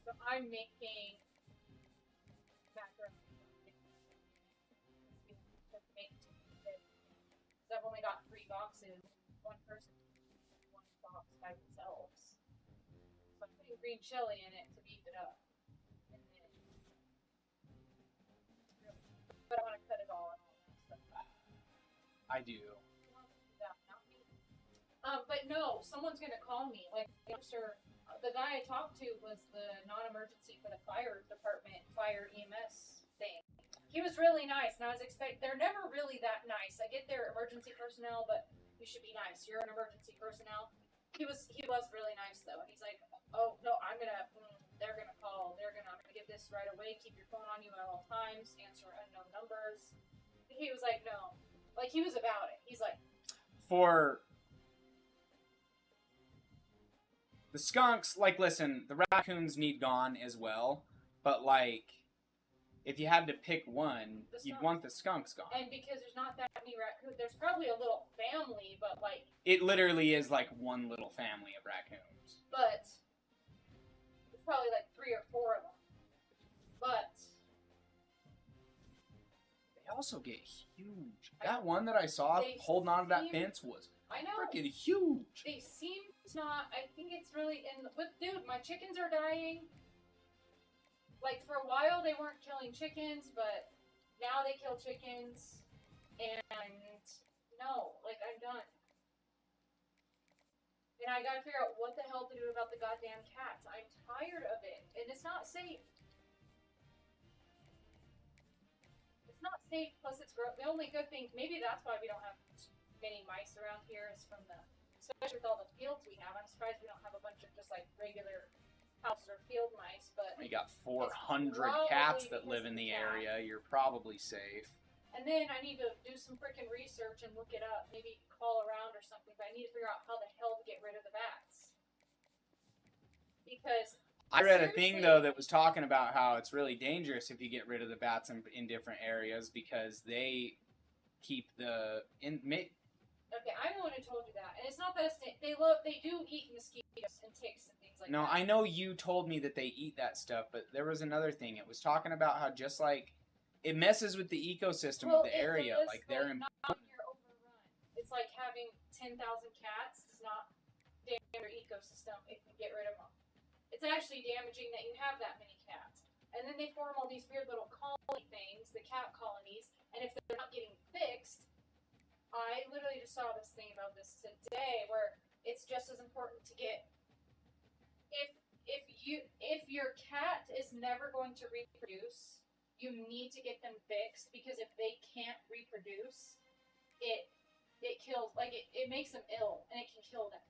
So I'm making macaroni. So I've only got 3 boxes. One person can eat 1 box by themselves. So I'm putting green chili in it to beef it up. And then, but I want to cut it all and all that stuff. I do. But no, someone's gonna call me. Like, the guy I talked to was the non-emergency for the fire department, fire EMS thing. He was really nice, and I was they're never really that nice. I get their emergency personnel, but you should be nice. You're an emergency personnel. He was really nice though, and he's like, "Oh no, they're gonna call. I'm gonna get this right away. Keep your phone on you at all times. Answer unknown numbers." He was like, "No," like he was about it. He's like, For the skunks, like, listen, the raccoons need gone as well, but like, if you had to pick one, you'd want the skunks gone. And because there's not that many raccoons, there's probably a little family, but like... It literally is like one little family of raccoons. But there's probably like 3 or 4 of them. But... They also get huge. That one that I saw holding on to that fence was freaking huge. They seem not... I think it's really... But dude, my chickens are dying. Like, for a while, they weren't killing chickens, but now they kill chickens, and no, like, I'm done. And I gotta figure out what the hell to do about the goddamn cats. I'm tired of it, and it's not safe. It's not safe, plus it's gross. The only good thing, maybe that's why we don't have many mice around here, is from especially with all the fields we have. I'm surprised we don't have a bunch of just, like, regular house or field mice, but you got 400 cats that live in the area. You're probably safe. And then I need to do some freaking research and look it up. Maybe call around or something. But I need to figure out how the hell to get rid of the bats. Because I read a thing though that was talking about how it's really dangerous if you get rid of the bats in different areas because they keep the Okay, I'm the one who told you that, and it's not that they do eat mosquitoes and ticks and things like that. No, I know you told me that they eat that stuff, but there was another thing. It was talking about how just like it messes with the ecosystem of the area, like they're not you're overrun. It's like having 10,000 cats does not damage your ecosystem if you get rid of them. It's actually damaging that you have that many cats, and then they form all these weird little colony things, the cat colonies, and if they're not getting fixed. I literally just saw this thing about this today where it's just as important to get if your cat is never going to reproduce, you need to get them fixed because if they can't reproduce, it kills it makes them ill and it can kill them.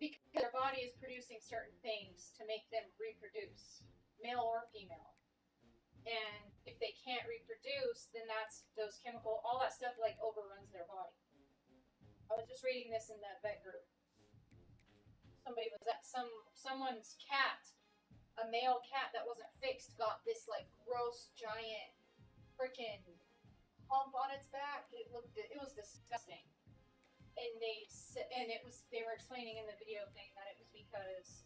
Because their body is producing certain things to make them reproduce, male or female. And if they can't reproduce, then all that stuff like overruns their body. I was just reading this in that vet group. Somebody was at someone's cat, a male cat that wasn't fixed, got this like gross giant freaking hump on its back. It was disgusting. And they were explaining in the video thing that it was because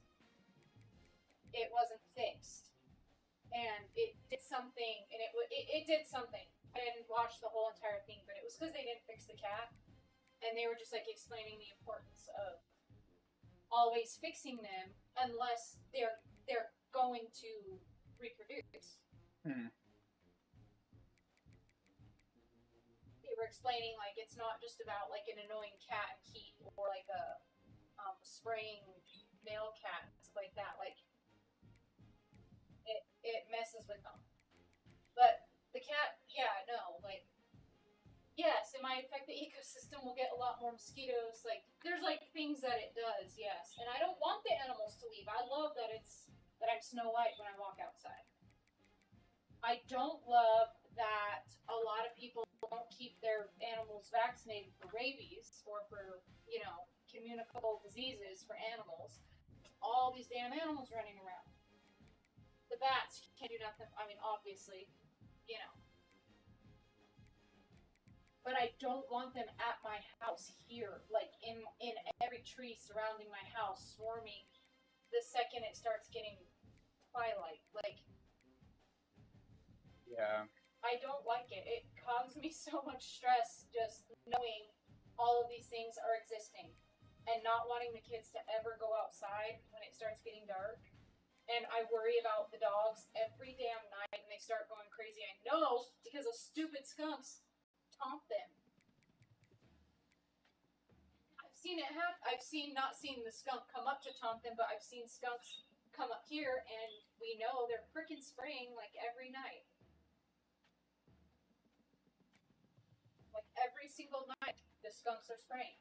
it wasn't fixed. And it did something, and it did something. I didn't watch the whole entire thing, but it was because they didn't fix the cat, and they were just like explaining the importance of always fixing them unless they're going to reproduce. They were explaining like it's not just about like an annoying cat and heat or like a spraying male cat and stuff like that. Like. It messes with them. But the cat, yes, it might affect the ecosystem. We'll get a lot more mosquitoes. Like, there's like things that it does, yes. And I don't want the animals to leave. I love that I'm Snow White when I walk outside. I don't love that a lot of people don't keep their animals vaccinated for rabies or for, communicable diseases for animals. All these damn animals running around. The bats can't do nothing. I mean, obviously, you know. But I don't want them at my house here, like in every tree surrounding my house, swarming the second it starts getting twilight. Like, Yeah. I don't like it. It causes me so much stress just knowing all of these things are existing and not wanting the kids to ever go outside when it starts getting dark. And I worry about the dogs every damn night and they start going crazy. I know because of stupid skunks taunt them. I've seen it happen. Not seen the skunk come up to taunt them, but I've seen skunks come up here and we know they're freaking spraying like every night. Like every single night, the skunks are spraying.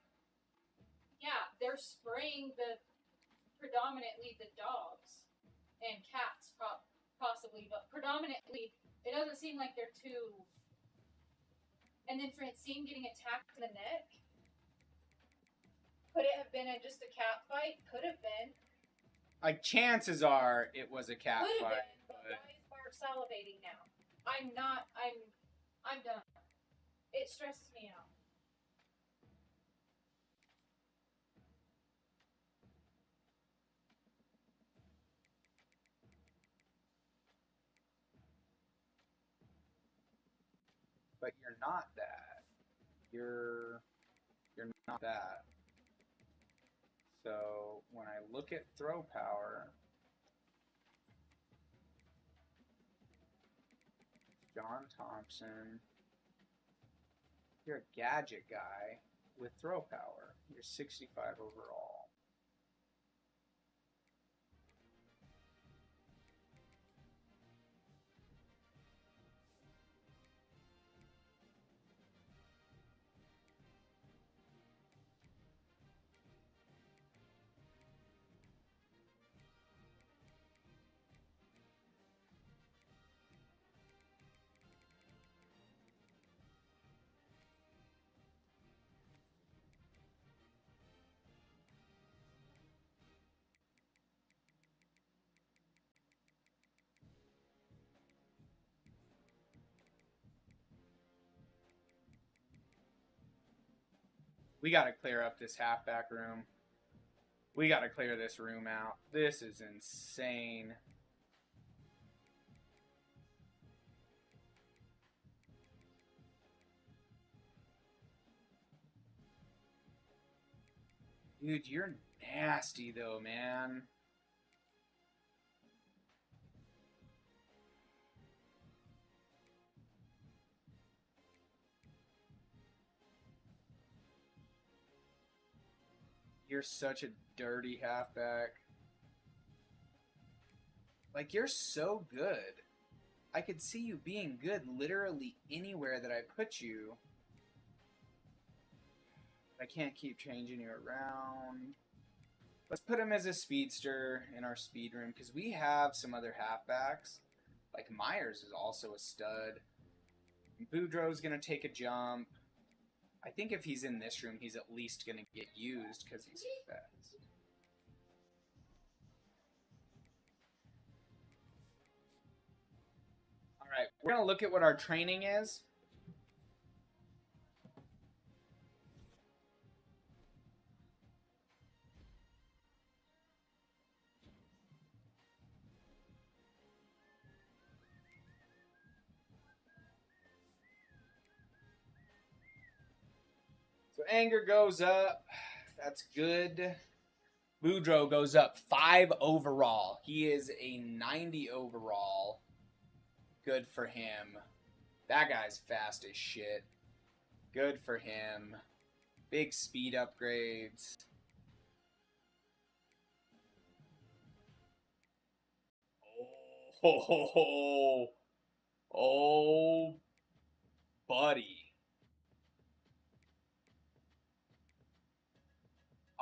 Yeah, they're spraying predominantly the dogs and cats, possibly, but predominantly, it doesn't seem like they're too. And then Francine getting attacked in the neck. Could it have been just a cat fight? Could have been. Like, chances are it was a cat Could have fight. been, but why is Bart salivating now? I'm done. It stresses me out. But you're not that. You're not that. So when I look at throw power, John Thompson, you're a gadget guy with throw power. You're 65 overall. We got to clear up this halfback room. We got to clear this room out. This is insane. Dude, you're nasty though, man. You're such a dirty halfback. Like, you're so good. I could see you being good literally anywhere that I put you. I can't keep changing you around. Let's put him as a speedster in our speed room because we have some other halfbacks. Like Myers is also a stud. Boudreaux's going to take a jump. I think if he's in this room, he's at least going to get used because he's fast. All right, we're going to look at what our training is. So anger goes up. That's good. Boudreaux goes up 5 overall. He is a 90 overall. Good for him. That guy's fast as shit. Good for him. Big speed upgrades. Oh, oh, buddy.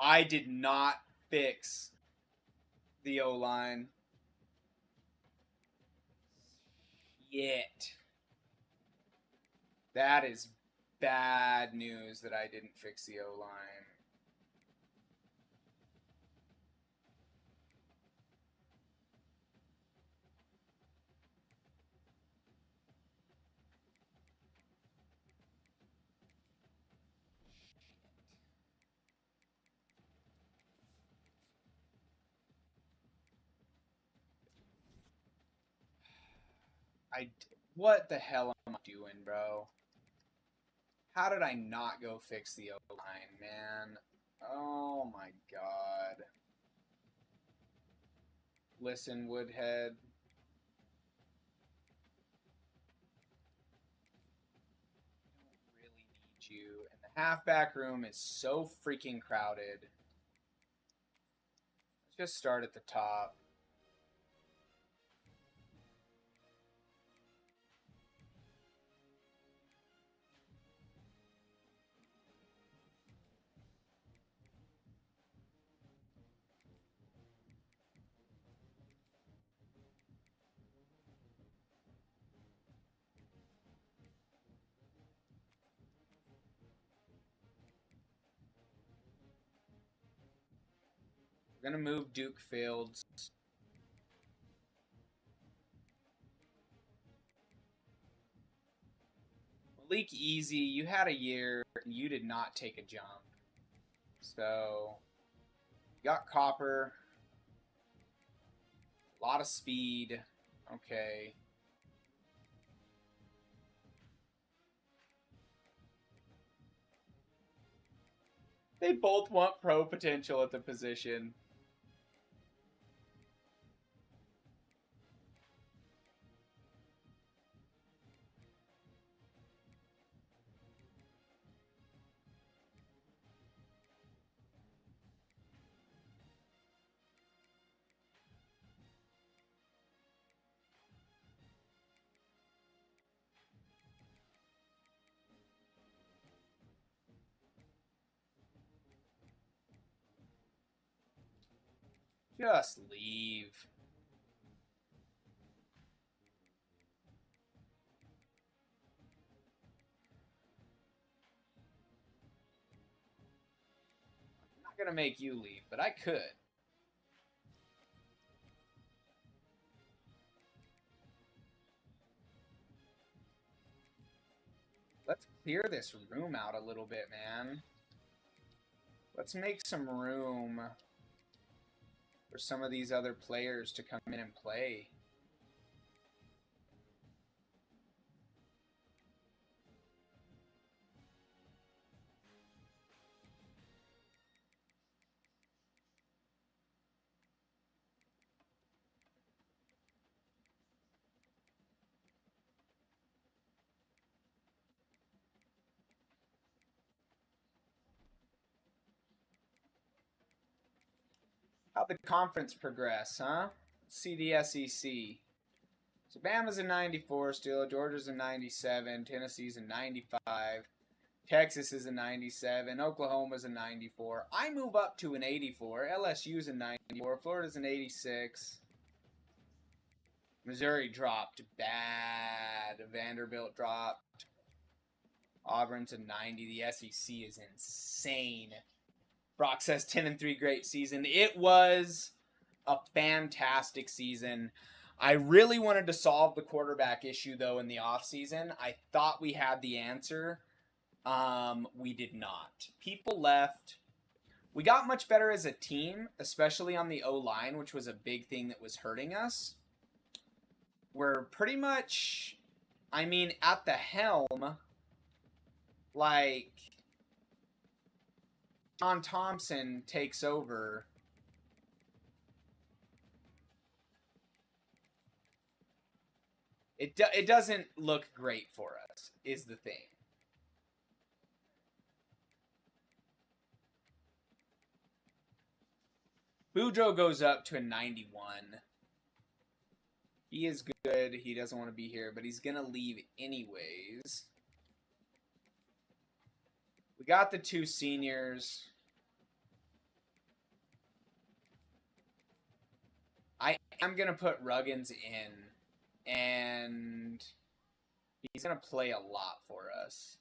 I did not fix the O-line. Yet. That is bad news that I didn't fix the O-line. What the hell am I doing, bro? How did I not go fix the O-line, man? Oh my god. Listen, Woodhead. Really need you. And the halfback room is so freaking crowded. Let's just start at the top. We're going to move Duke Fields. Malik Easy, you had a year and you did not take a jump. So, you got Copper. A lot of speed. Okay. They both want pro potential at the position. Just leave. I'm not going to make you leave, but I could. Let's clear this room out a little bit, man. Let's make some room for some of these other players to come in and play. How'd the conference progress, huh? Let's see the SEC. So Bama's a 94 still, Georgia's a 97, Tennessee's a 95, Texas is a 97, Oklahoma's a 94. I move up to an 84, LSU's a 94, Florida's an 86. Missouri dropped bad, Vanderbilt dropped, Auburn's a 90, the SEC is insane. Brock says 10-3, great season. It was a fantastic season. I really wanted to solve the quarterback issue, though, in the offseason. I thought we had the answer. We did not. People left. We got much better as a team, especially on the O-line, which was a big thing that was hurting us. We're pretty much, I mean, at the helm, like, John Thompson takes over. It doesn't look great for us, is the thing. Boudreaux goes up to a 91. He is good. He doesn't want to be here, but he's going to leave anyways. We got the two seniors. I am going to put Ruggins in, and he's going to play a lot for us.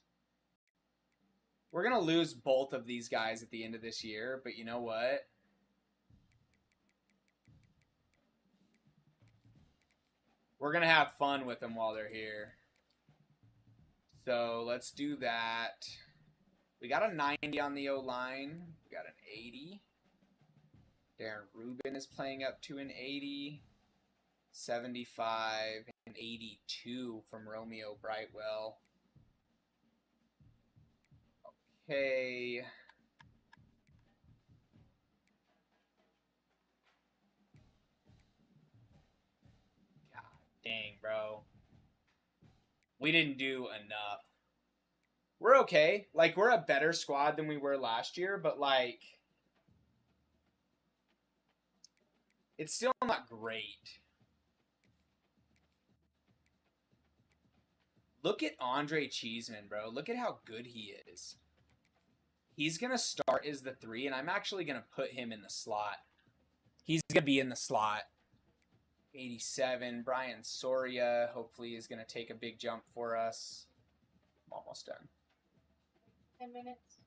We're going to lose both of these guys at the end of this year, but you know what? We're going to have fun with them while they're here. So let's do that. We got a 90 on the O-line. We got an 80. Darren Rubin is playing up to an 80. 75. an 82 from Romeo Brightwell. Okay. God dang, bro. We didn't do enough. We're okay. Like, we're a better squad than we were last year, but, like, it's still not great. Look at Andre Cheeseman, bro. Look at how good he is. He's going to start as the 3, and I'm actually going to put him in the slot. He's going to be in the slot. 87, Brian Soria, hopefully is going to take a big jump for us. I'm almost done. 10 minutes.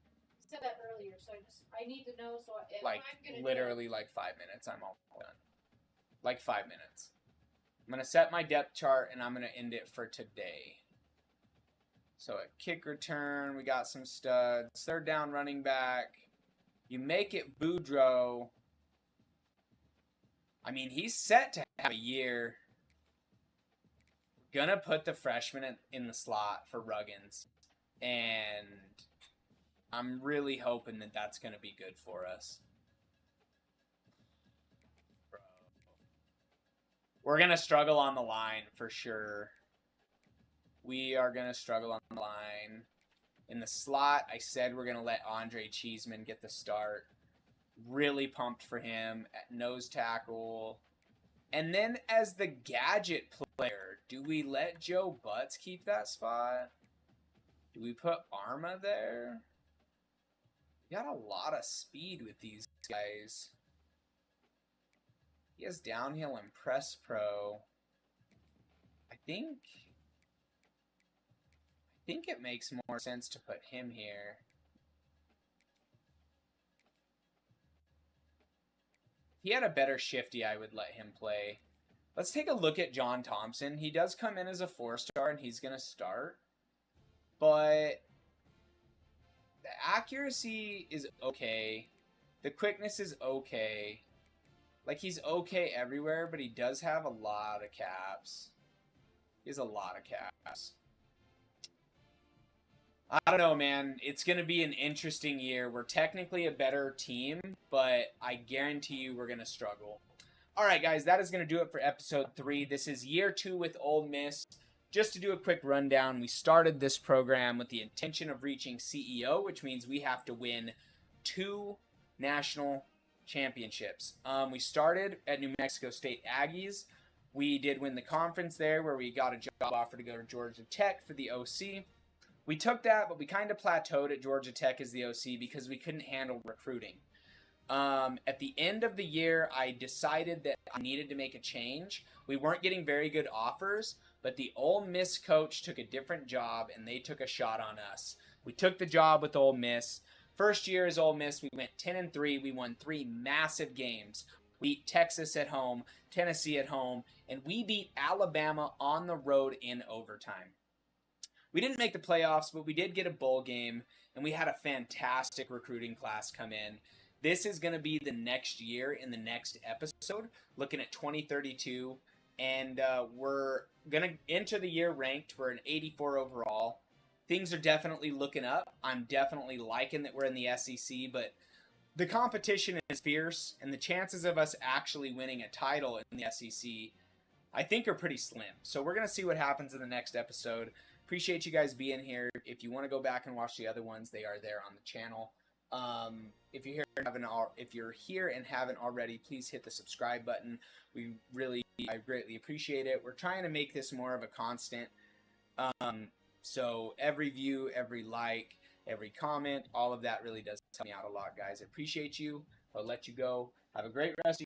You said that earlier, so I need to know. So if Like, I'm gonna literally like 5 minutes, I'm all done. Like 5 minutes. I'm going to set my depth chart, and I'm going to end it for today. So at kick return, we got some studs. Third down running back. You make it Boudreaux. I mean, he's set to have a year. Gonna put the freshman in the slot for Ruggins. And I'm really hoping that that's going to be good for us. Bro. We're going to struggle on the line for sure. We are going to struggle on the line. In the slot, I said we're going to let Andre Cheeseman get the start. Really pumped for him at nose tackle. And then as the gadget player, do we let Joe Butts keep that spot? Do we put Arma there? We got a lot of speed with these guys. He has downhill and press pro. I think it makes more sense to put him here. If he had a better shifty, I would let him play. Let's take a look at John Thompson. He does come in as a 4-star, and he's going to start. But the accuracy is okay. The quickness is okay. Like, he's okay everywhere, but he does have a lot of caps. He has a lot of caps. I don't know, man. It's going to be an interesting year. We're technically a better team, but I guarantee you we're going to struggle. All right, guys, that is going to do it for episode 3. This is year 2 with Ole Miss. Just to do a quick rundown, we started this program with the intention of reaching CEO, which means we have to win 2 national championships. We started at New Mexico State Aggies. We did win the conference there, where we got a job offer to go to Georgia Tech for the OC. We took that, but we kind of plateaued at Georgia Tech as the OC because we couldn't handle recruiting. At the end of the year, I decided that I needed to make a change. We weren't getting very good offers, but the Ole Miss coach took a different job, and they took a shot on us. We took the job with Ole Miss. First year as Ole Miss, we went 10-3. We won 3 massive games. We beat Texas at home, Tennessee at home, and we beat Alabama on the road in overtime. We didn't make the playoffs, but we did get a bowl game, and we had a fantastic recruiting class come in. This is going to be the next year in the next episode, looking at 2032, and we're going to enter the year ranked. We're an 84 overall. Things are definitely looking up. I'm definitely liking that we're in the SEC, but the competition is fierce, and the chances of us actually winning a title in the SEC, I think, are pretty slim. So we're going to see what happens in the next episode. Appreciate you guys being here. If you want to go back and watch the other ones, they are there on the channel. If you're here and haven't already, please hit the subscribe button. I greatly appreciate it. We're trying to make this more of a constant. So every view, every like, every comment, all of that really does help me out a lot, guys. I appreciate you. I'll let you go. Have a great rest of